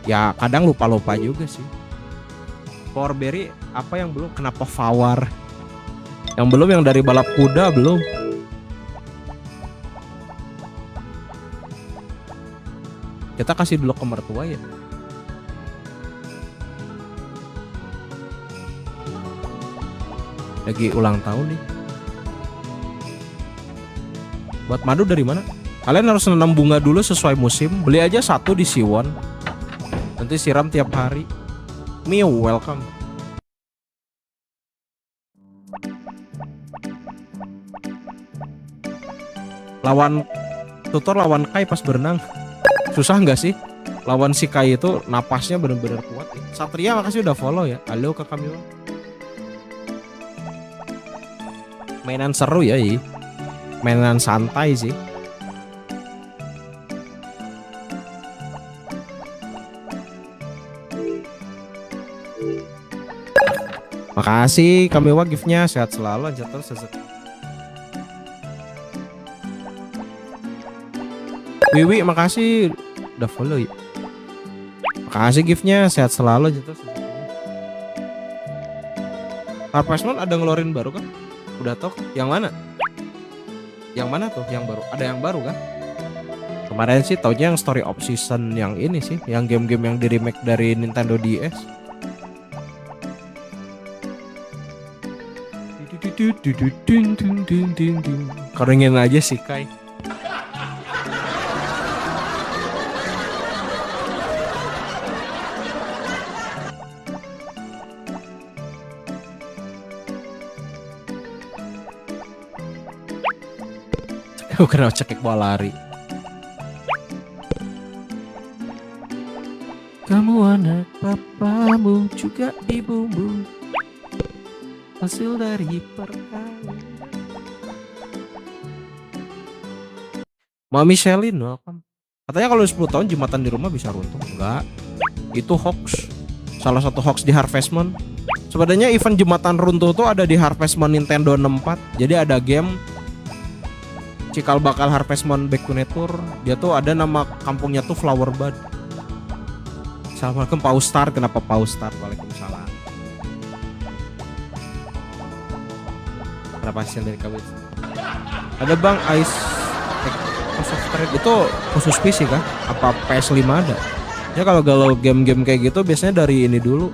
ya kadang lupa-lupa juga sih. Power berry apa yang belum? Kenapa Fawar? Yang belum yang dari balap kuda belum. Kita kasih dulu ke mertua ya. Lagi ulang tahun nih. Buat madu dari mana? Kalian harus nanam bunga dulu sesuai musim. Beli aja 1 di Siwon. Nanti siram tiap hari. Mew, welcome. Tutor lawan Kai pas berenang. Susah nggak sih? Lawan si Kai itu napasnya bener-bener kuat. Satria makasih udah follow ya. Halo Kak Kamil. Mainan seru ya, mainan santai sih. Makasih Kamiwa giftnya, sehat selalu, lancar terus rezeki. Wiwi makasih udah follow ya. Makasih giftnya, sehat selalu, lancar terus rezeki. Harvest Moon ada ngeluarin baru kan? Udah tau yang mana? Yang mana tuh yang baru? Ada yang baru kan? Kemarin sih taunya yang Story of Season yang ini sih, yang game-game yang di remake dari Nintendo DS. Keringin aja sih Kai. Kena cekik bola lari. Kamu anak papamu juga dibumbu, hasil dari perkawinan. Mami Shelin, welcome. Katanya kalau 10 tahun jembatan di rumah bisa runtuh. Enggak, itu hoax. Salah satu hoax di Harvest Moon. Sebenarnya event jembatan runtuh tuh ada di Harvest Moon Nintendo 64. Jadi ada game cikal bakal Harvest Moon Back to Nature. Dia tuh ada nama kampungnya tuh Flower Bud. Assalamualaikum Pak Ustar. Kenapa Pak Ustar? Waalaikumsalam. Kenapa hasil dari kami? Ada Bang Ice House of Trade itu khusus PC kah? Apa PS5 ada? Ya kalau game-game kayak gitu biasanya dari ini dulu,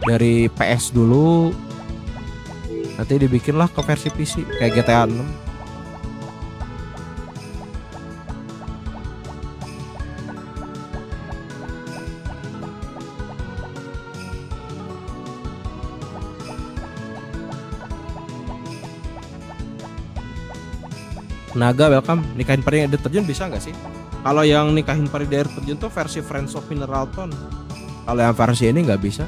dari PS dulu, nanti dibikinlah ke versi PC kayak GTA 6. Naga welcome, nikahin pari air terjun bisa nggak sih? Kalau yang nikahin pari air terjun tuh versi Friends of Mineralton. Kalau yang versi ini nggak bisa.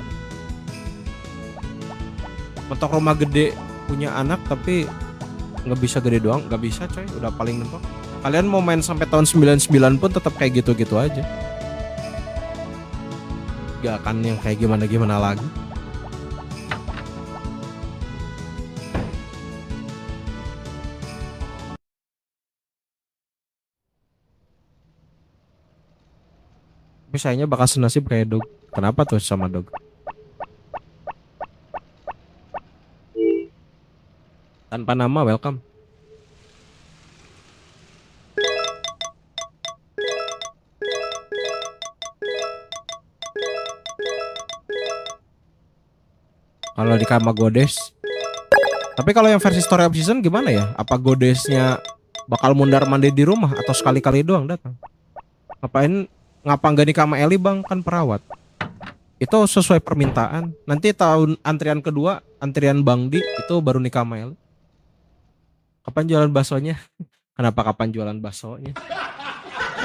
Mentok rumah gede punya anak tapi nggak bisa gede doang, nggak bisa coy, udah paling mentok. Kalian mau main sampai tahun 99 pun tetap kayak gitu-gitu aja. Gak akan yang kayak gimana-gimana lagi. Tapi sayangnya bakal senasib kayak Dog. Kenapa tuh sama Dog? Tanpa nama welcome. Kalau di Kama Godes. Tapi kalau yang versi Story of Season gimana ya? Apa Godesnya bakal mundar mandir di rumah atau sekali-kali doang datang? Ngapa nggak nikah sama Eli bang, kan perawat. Itu sesuai permintaan. Nanti tahun antrian kedua, antrian Bang Di itu baru nikah sama Eli. Kapan jualan baksonya? Kenapa kapan jualan baksonya?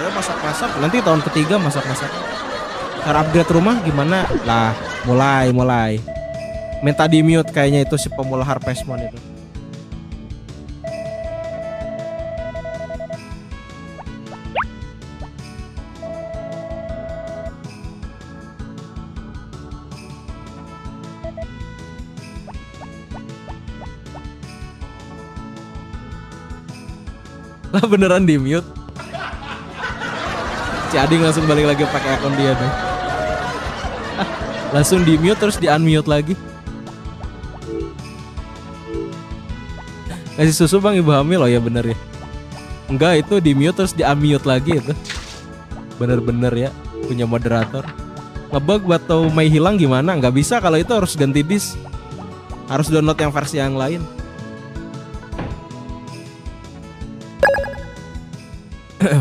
Ayo masak-masak. Nanti tahun ketiga masak-masak. Cara upgrade rumah gimana? Lah, mulai. Minta di mute kayaknya itu si pemula Harvest Moon itu. Lah beneran di mute. Si Ading langsung balik lagi pakai akun dia tuh. Langsung di mute terus di unmute lagi. Ngasih susu bang ibu hamil, oh ya bener ya. Enggak, itu di mute terus di unmute lagi itu. Bener-bener ya punya moderator. Ngebug atau Mei hilang gimana? Nggak bisa, kalau itu harus ganti disk. Harus download yang versi yang lain.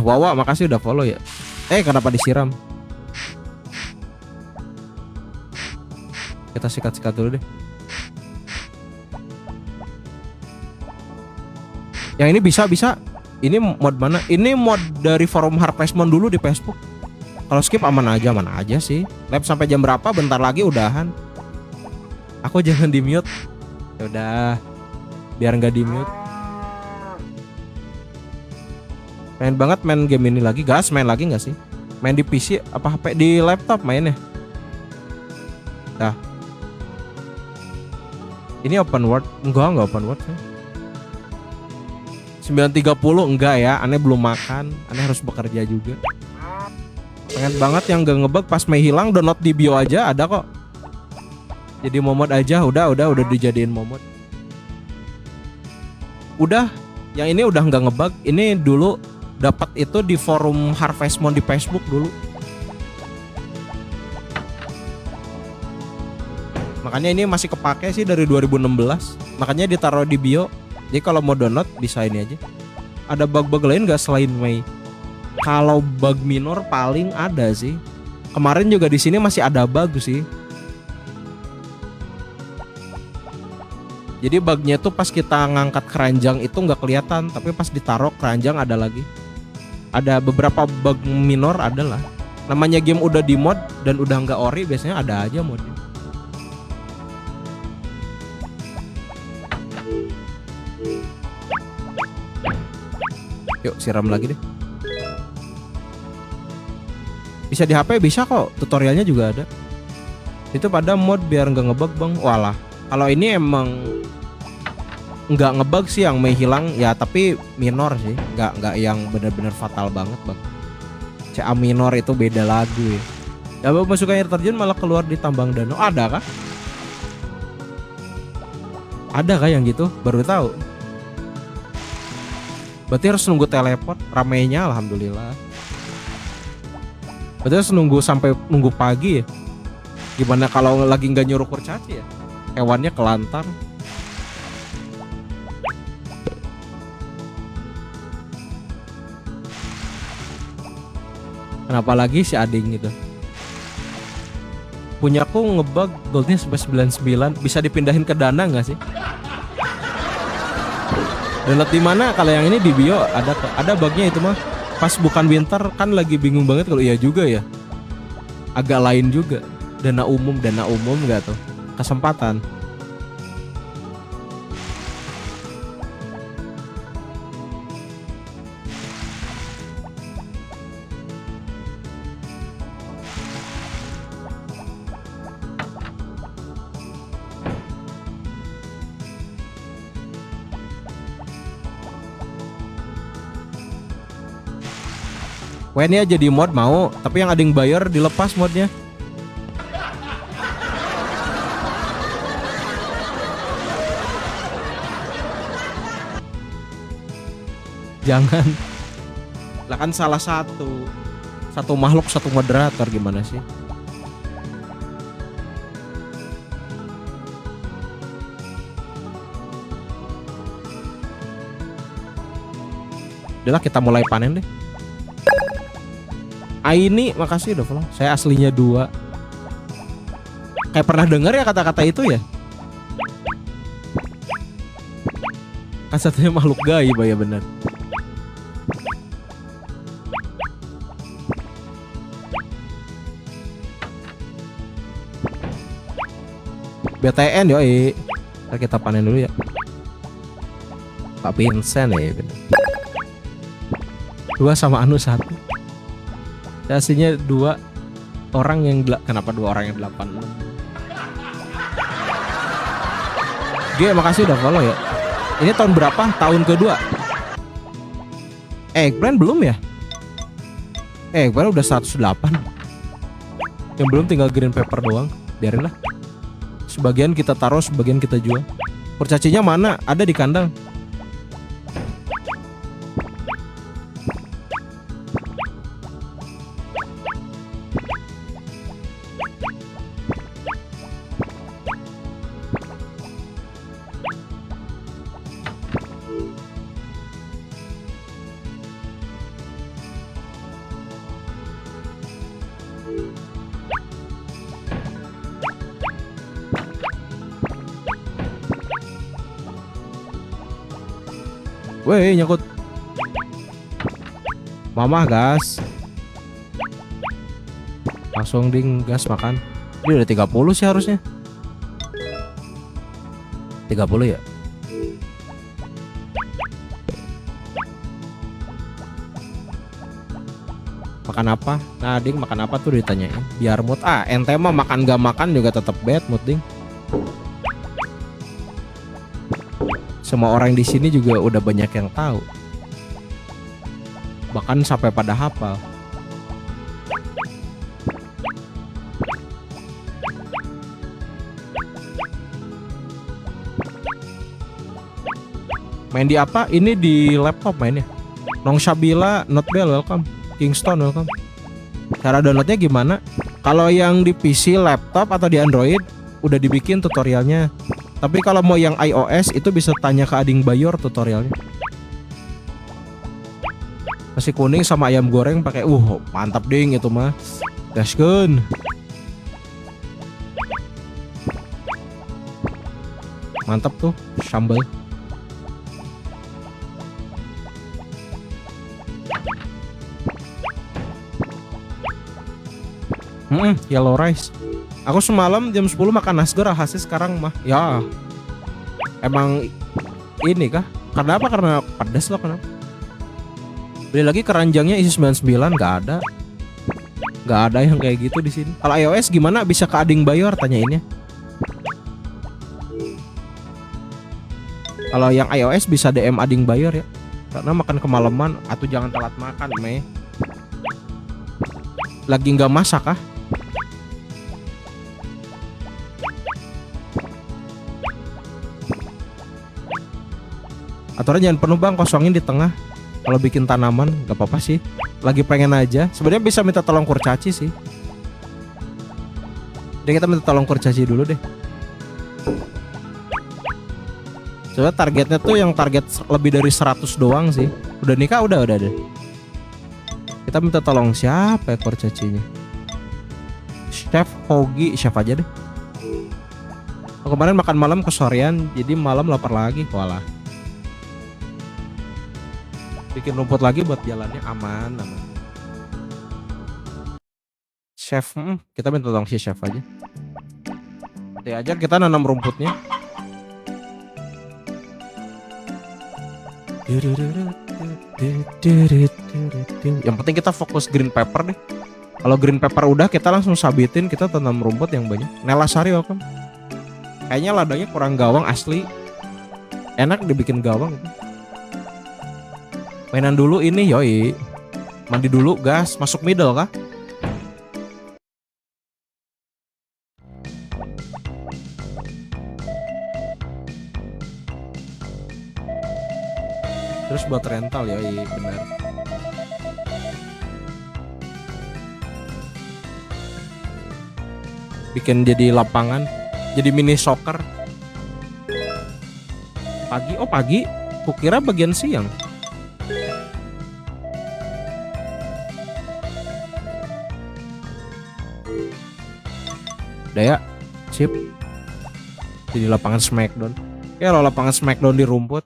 Wawa makasih udah follow ya. Kenapa disiram? Kita sikat-sikat dulu deh. Yang ini bisa. Ini mod mana? Ini mod dari forum Harvest Moon dulu di Facebook. Kalau skip aman aja sih. Lab sampai jam berapa? Bentar lagi udahan. Aku jangan di mute. Ya udah, biar nggak di mute. Pengen banget main game ini lagi. Gas main lagi nggak sih? Main di PC apa HP? Di laptop mainnya. Dah. Ini open world? Enggak open world ya. 9.30 enggak ya. Aneh belum makan. Aneh harus bekerja juga. Pengen banget yang gak ngebug pas Mei hilang, download di bio aja ada kok. Jadi momod aja, udah dijadiin momod. Udah, yang ini udah nggak ngebug. Ini dulu dapat itu di forum Harvest Moon di Facebook dulu. Makanya ini masih kepake sih dari 2016. Makanya ditaruh di bio. Jadi kalau mau download bisa ini aja. Ada bug-bug lain nggak selain Mei? Kalau bug minor paling ada sih. Kemarin juga di sini masih ada bug sih. Jadi bugnya tuh pas kita ngangkat keranjang itu nggak kelihatan, tapi pas ditaruh keranjang ada lagi. Ada beberapa bug minor adalah. Namanya game udah di mod dan udah nggak ori, biasanya ada aja modnya. Yuk siram lagi deh. Bisa di HP bisa kok, tutorialnya juga ada. Itu pada mod biar nggak ngebug bang. Walah, kalau ini emang nggak ngebug sih yang Mei hilang ya, tapi minor sih, nggak yang benar-benar fatal banget bang. CA minor itu beda lagu ya. Ya masuk air terjun malah keluar di tambang danau, ada kah? Ada kah yang gitu? Baru tahu. Berarti harus nunggu teleport ramenya, alhamdulillah. Berarti harus nunggu sampai nunggu pagi ya. Gimana kalau lagi nggak nyuruh kurcaci ya? Hewannya kelantar. Kenapa lagi si Ading gitu? Punyaku ngebug goldnya sampai 99. Bisa dipindahin ke Dana nggak sih? Download di mana? Kalau yang ini di bio ada bugnya itu mah. Pas bukan winter kan lagi bingung banget kalau iya juga ya. Agak lain juga. Dana umum nggak tuh? Kesempatan. When ya jadi mod mau, tapi yang ada yang bayar dilepas modnya. Jangan. Lah kan salah satu makhluk satu moderator gimana sih? Udah lah kita mulai panen deh. Aini makasih udah follow. Saya aslinya 2. Kayak pernah denger ya kata-kata itu ya? Kan satunya makhluk gaib ya bener. BTN yoi. Ntar kita panen dulu ya. Pak Vincent ya bener. 2 sama Anu 1. Aslinya 2 orang yang kenapa 2 orang yang 86? G makasih udah follow ya. Ini tahun berapa? Tahun kedua. Eggplant belum ya? Eggplant udah 108. Yang belum tinggal green pepper doang. Biarin lah. Sebagian kita taruh, sebagian kita jual. Kurcacinya mana? Ada di kandang. Weh nyangkut. Mama gas. Langsung ding gas makan. Ini udah 30 sih harusnya. 30 ya. Makan apa? Nah ding makan apa tuh ditanyain. Biar mood. Ente mah makan gak makan juga tetap bad mood ding. Semua orang di sini juga udah banyak yang tahu. Bahkan sampai pada hafal. Main di apa? Ini di laptop mainnya. Nong Shabila, Not Bell, welcome. Kingston, welcome. Cara downloadnya gimana? Kalau yang di PC, laptop, atau di Android udah dibikin tutorialnya. Tapi kalau mau yang iOS itu bisa tanya ke Ading Bayor tutorialnya. Nasi kuning sama ayam goreng pakai mantap ding itu mah. Gaskeun. Mantap tuh sambal. Yellow rice. Aku semalam jam 10 makan nasgor alhasil sekarang mah. Ya. Emang ini kah? Karena apa? Karena pedas loh kenapa? Beli lagi keranjangnya isi 99 nggak ada. Nggak ada yang kayak gitu di sini. Kalau iOS gimana? Bisa ke Ading Bayor tanyainnya. Kalau yang iOS bisa DM Ading Bayor ya. Karena makan kemalaman atau jangan telat makan, Mei. Lagi nggak masak kah? Aturan jangan penuh bang, kosongin di tengah. Kalau bikin tanaman gak apa-apa sih. Lagi pengen aja. Sebenarnya bisa minta tolong kurcaci sih. Jadi kita minta tolong kurcaci dulu deh. Soalnya targetnya tuh yang target lebih dari 100 doang sih. Udah nikah udah deh. Kita minta tolong siapa ya kurcacinya? Chef Hogi, chef aja deh. Kemarin makan malam kesorean, jadi malam lapar lagi. Walah. Bikin rumput lagi buat jalannya aman. Chef, kita minta tolong si chef aja. Nanti aja kita nanam rumputnya. Yang penting kita fokus green pepper deh. Kalau green pepper udah, kita langsung sabitin, kita tanam rumput yang banyak. Nela Sari welcome. Kayaknya ladanya kurang gawang asli. Enak dibikin gawang. Mainan dulu ini yoi. Mandi dulu gas, masuk middle kah? Terus buat rental yoi, bener. Bikin jadi lapangan, jadi mini soccer. Pagi, oh pagi, kukira bagian siang. Udah ya, sip. Jadi lapangan Smackdown. Ya kalau lapangan Smackdown di rumput.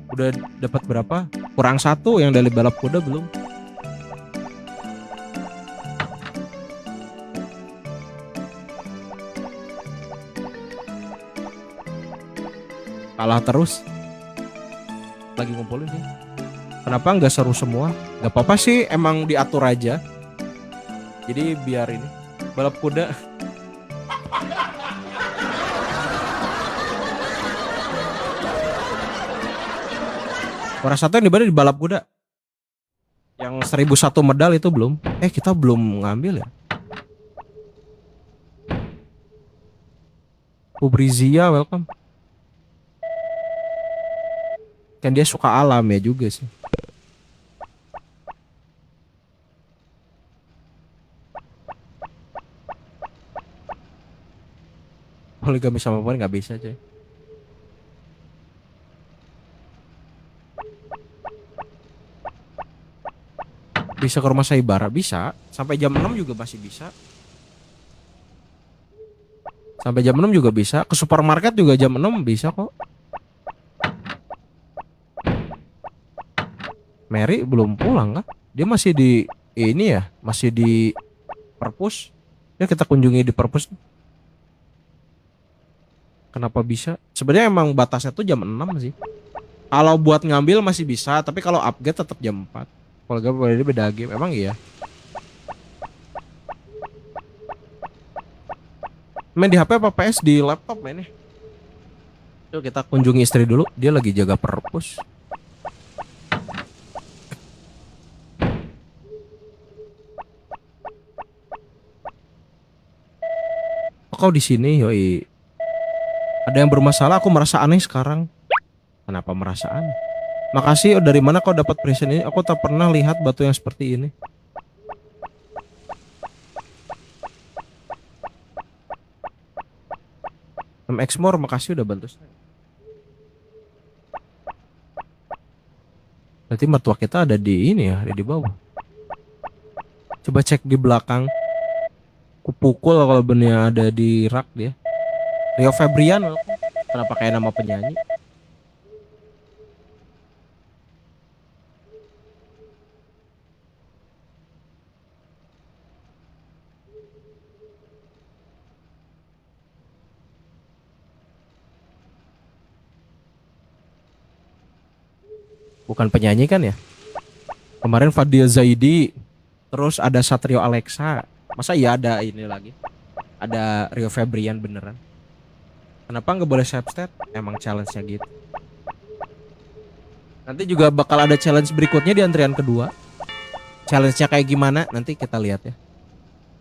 Udah dapat berapa? Kurang 1 yang dari balap kuda belum. Kalah terus. Lagi ngumpulin sih. Kenapa nggak seru semua? Gak apa-apa sih, emang diatur aja. Jadi biar ini balap kuda. Orang satu yang di balap kuda. Yang 1001 medal itu belum. Kita belum ngambil ya. Ubrizia welcome. Kan dia suka alam ya juga sih. Poligami sama perempuan nggak bisa coy. Bisa ke rumah Saibara bisa. Sampai jam 6 juga masih bisa. Sampai jam 6 juga bisa. Ke supermarket juga jam 6 bisa kok. Mary belum pulang kah? Dia masih di ini ya, masih di perpus. Ya kita kunjungi di perpus. Kenapa bisa? Sebenarnya emang batasnya tuh jam 6 sih. Kalau buat ngambil masih bisa, tapi kalau upgrade tetap jam 4. Kalau gak boleh beda game, emang iya. Main di HP apa PS di laptop mainnya? Yuk kita kunjungi istri dulu, dia lagi jaga perpus. Kau di sini, yoi. Ada yang bermasalah, aku merasa aneh sekarang. Kenapa merasa aneh? Makasih, dari mana kau dapat present ini? Aku tak pernah lihat batu yang seperti ini. Exmore, makasih udah bantu saya. Berarti mertua kita ada di ini ya, ada di bawah. Coba cek di belakang. Kupukul kalau bener ada di rak dia. Rio Febrian, kenapa kayak nama penyanyi? Bukan penyanyi kan ya? Kemarin Fadil Zaidi, terus ada Satrio Alexa. Masa iya ada ini lagi? Ada Rio Febrian beneran. Kenapa nggak boleh save state? Emang challenge-nya gitu. Nanti juga bakal ada challenge berikutnya di antrian kedua. Challenge-nya kayak gimana? Nanti kita lihat ya.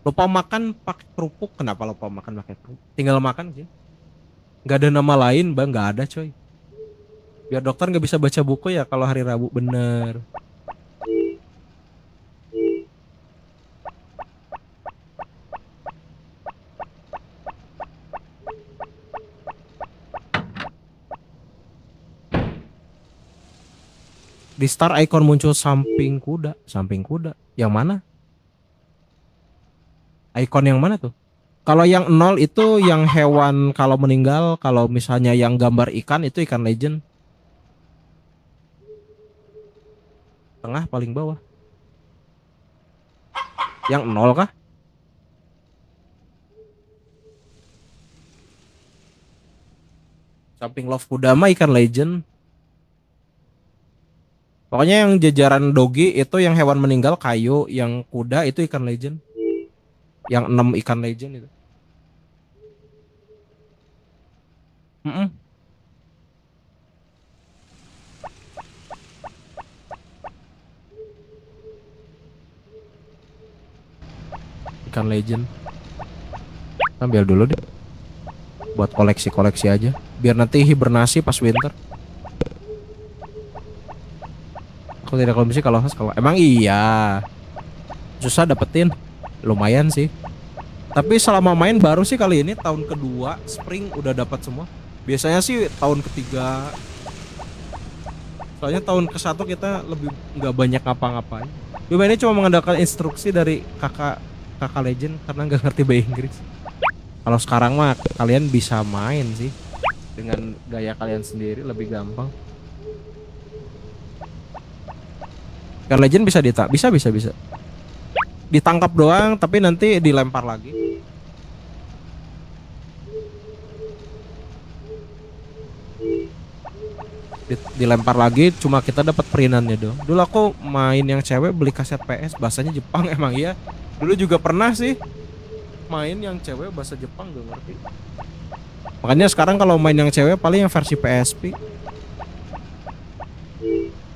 Lupa makan pakai kerupuk. Kenapa lupa makan pakai kerupuk? Tinggal makan sih. Nggak ada nama lain, bang. Nggak ada coy. Biar dokter nggak bisa baca buku ya kalau hari Rabu, bener. Di Star Icon muncul samping kuda. Samping kuda. Yang mana? Icon yang mana tuh? Kalau yang nol itu yang hewan kalau meninggal. Kalau misalnya yang gambar ikan itu ikan legend. Tengah paling bawah. Yang nol kah? Samping Love Kuda mah ikan legend. Pokoknya yang jajaran dogi itu yang hewan meninggal kayu. Yang kuda itu ikan legend. Yang 6 ikan legend itu. Mm-mm. Ikan legend. Ambil dulu deh. Buat koleksi-koleksi aja. Biar nanti hibernasi pas winter. Aku tidak kondisi kalau khas kalau emang iya. Susah dapetin. Lumayan sih. Tapi selama main baru sih kali ini tahun kedua spring udah dapat semua. Biasanya sih tahun ketiga. Soalnya tahun ke satu kita lebih nggak banyak ngapa-ngapain. Cuma ini cuma mengandalkan instruksi dari kakak legend karena nggak ngerti bahasa Inggris. Kalau sekarang mah kalian bisa main sih dengan gaya kalian sendiri lebih gampang. Kan legend bisa bisa ditangkap doang tapi nanti dilempar lagi. Dilempar lagi cuma kita dapat perinannya dong. Dulu aku main yang cewek beli kaset PS bahasanya Jepang emang iya. Dulu juga pernah sih main yang cewek bahasa Jepang gak ngerti. Makanya sekarang kalau main yang cewek paling yang versi PSP.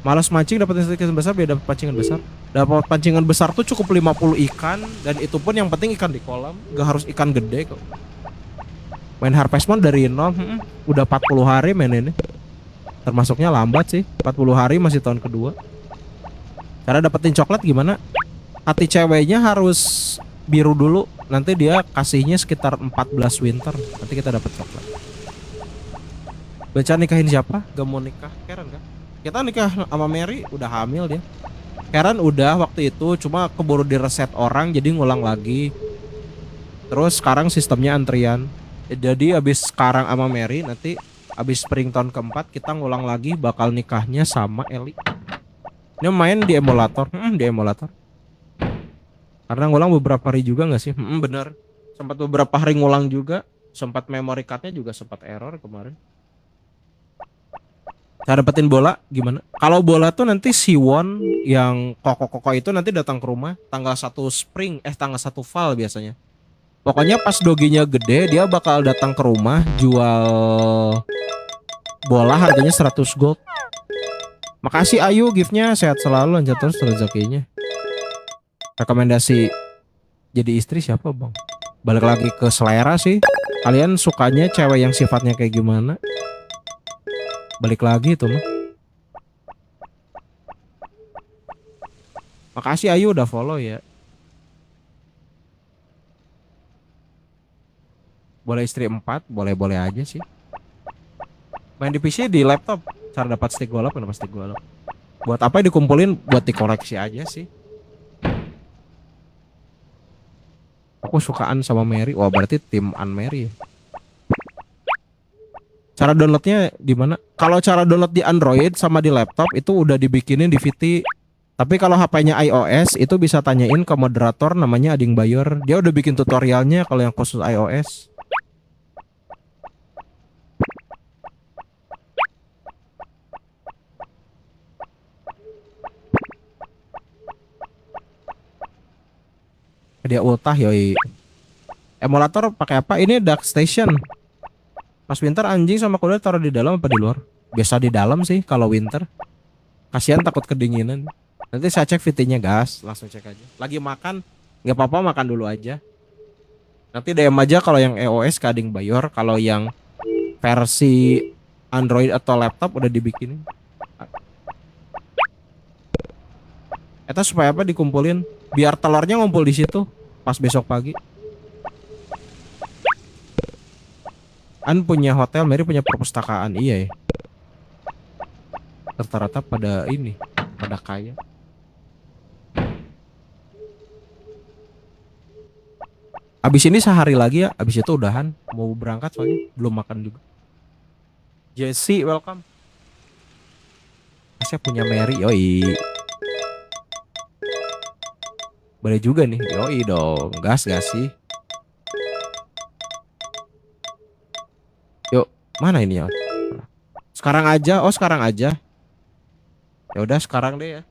Malas mancing dapat ikan besar biar dapat pancingan besar. Dapat pancingan besar tuh cukup 50 ikan dan itu pun yang penting ikan di kolam, gak harus ikan gede kok. Main Harvest Moon dari nol, udah 40 hari main ini. Termasuknya lambat sih, 40 hari masih tahun kedua. Cara dapetin coklat gimana? Hati ceweknya harus biru dulu, nanti dia kasihnya sekitar 14 winter, nanti kita dapat coklat. Baca nikahin siapa? Gak mau nikah, Karen kan? Kita nikah sama Mary, udah hamil dia. Karen udah waktu itu, cuma keburu direset orang jadi ngulang lagi. Terus sekarang sistemnya antrian. Jadi abis sekarang sama Mary, nanti abis spring tahun keempat kita ngulang lagi bakal nikahnya sama Eli. Ini main di emulator, di emulator. Karena ngulang beberapa hari juga nggak sih? Bener. Sempat beberapa hari ngulang juga. Sempat memory cardnya juga sempat error kemarin. Cara dapetin bola gimana? Kalau bola tuh nanti Siwon yang koko-koko itu nanti datang ke rumah tanggal 1 spring, tanggal 1 fall biasanya. Pokoknya pas doginya gede dia bakal datang ke rumah jual bola harganya 100 gold. Makasih Ayu giftnya, sehat selalu, lanjut terus rezekinya. Rekomendasi jadi istri siapa bang? Balik lagi ke selera sih. Kalian sukanya cewek yang sifatnya kayak gimana? Balik lagi tuh mah. Makasih Ayu udah follow ya. Boleh istri 4, boleh-boleh aja sih. Main di PC di laptop. Cara dapat stick golok, kenapa stick golok? Buat apa dikumpulin? Buat dikoleksi aja sih. Aku sukaan sama Mary. Wah berarti tim Mary ya. Cara downloadnya di mana? Kalau cara download di Android sama di laptop itu udah dibikinin di VT. Tapi kalau HP-nya iOS itu bisa tanyain ke moderator namanya Ading Bayor. Dia udah bikin tutorialnya kalau yang khusus iOS. Dia ultah yoi. Emulator pakai apa? Ini Dark Station. Pas winter anjing sama kuda taruh di dalam apa di luar? Biasa di dalam sih kalau winter. Kasihan takut kedinginan. Nanti saya cek VT-nya gas, langsung cek aja. Lagi makan, nggak apa-apa makan dulu aja. Nanti DM aja kalau yang EOS Kading Bayor, kalau yang versi Android atau laptop udah dibikinin. Eta supaya apa dikumpulin? Biar telurnya ngumpul di situ pas besok pagi. An punya hotel, Mary punya perpustakaan. Iya ya. Rata-rata pada ini, pada kaya. Abis ini sehari lagi ya, abis itu udahan. Mau berangkat soalnya belum makan juga. Jesse, welcome. Saya punya Mary, yoi. Boleh juga nih, yoi dong. Gas gak sih? Yuk, mana ini ya? Sekarang aja, oh sekarang aja. Ya udah sekarang deh ya.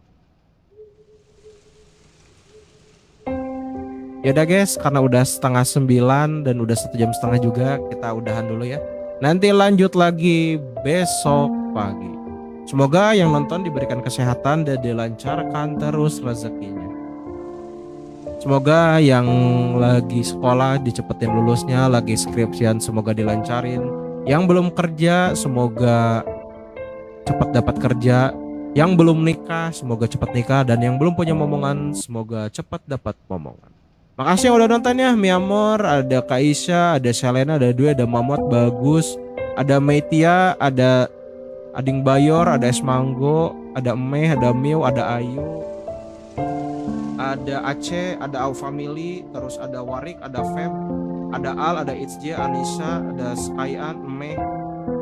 Ya udah guys, karena udah 8:30 dan udah 1,5 jam juga, kita udahan dulu ya. Nanti lanjut lagi besok pagi. Semoga yang nonton diberikan kesehatan dan dilancarkan terus rezekinya. Semoga yang lagi sekolah dicepetin lulusnya, lagi skripsian semoga dilancarin. Yang belum kerja semoga cepat dapat kerja. Yang belum nikah semoga cepat nikah, dan yang belum punya momongan semoga cepat dapat momongan. Makasih yang udah nonton ya, Miamor, ada Kaisha, ada Selena, ada Dwi, ada Mamot, Bagus, ada Meitia, ada Ading Bayor, ada Esmanggo, ada Emeh, ada Miu, ada Ayu, ada Aceh, ada Au Family, terus ada Warik, ada Feb, ada Al, ada Itzj, Anissa, ada Skyan, Emeh,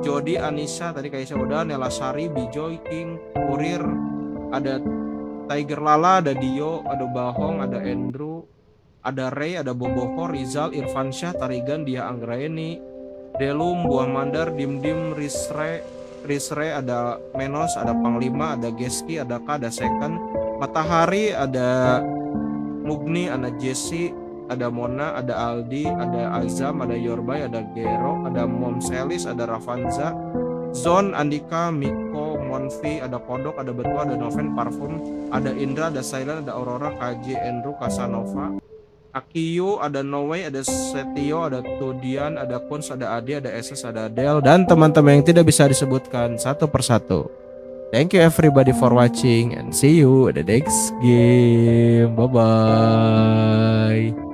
Jody, Anissa, tadi Kaisha udah, Nela Sari, Bijoy, King, Kurir, ada Tiger Lala, ada Dio, ada Bahong, ada Andrew, ada Ray, ada Boboho, Rizal, Irfan Syah, Tarigan, Dia Anggraeni, Delum, Buah Mandar, Dim, Risre, ada Menos, ada Panglima, ada Geski, ada K, ada Second, Matahari, ada Mugni, ada Jesse, ada Mona, ada Aldi, ada Azam, ada Yorbay, ada Gero, ada Mom Selis, ada Ravanza, Zon, Andika, Miko, Monfi, ada Kodok, ada Betua, ada Noven, Parfum, ada Indra, ada Silent, ada Aurora, KJ, Andrew, Casanova, Akiyu, ada Noway, ada Setio, ada Tudian, ada Kunz, ada Adi, ada SS, ada Del, dan teman-teman yang tidak bisa disebutkan satu persatu. Thank you everybody for watching and see you at the next game. Bye bye.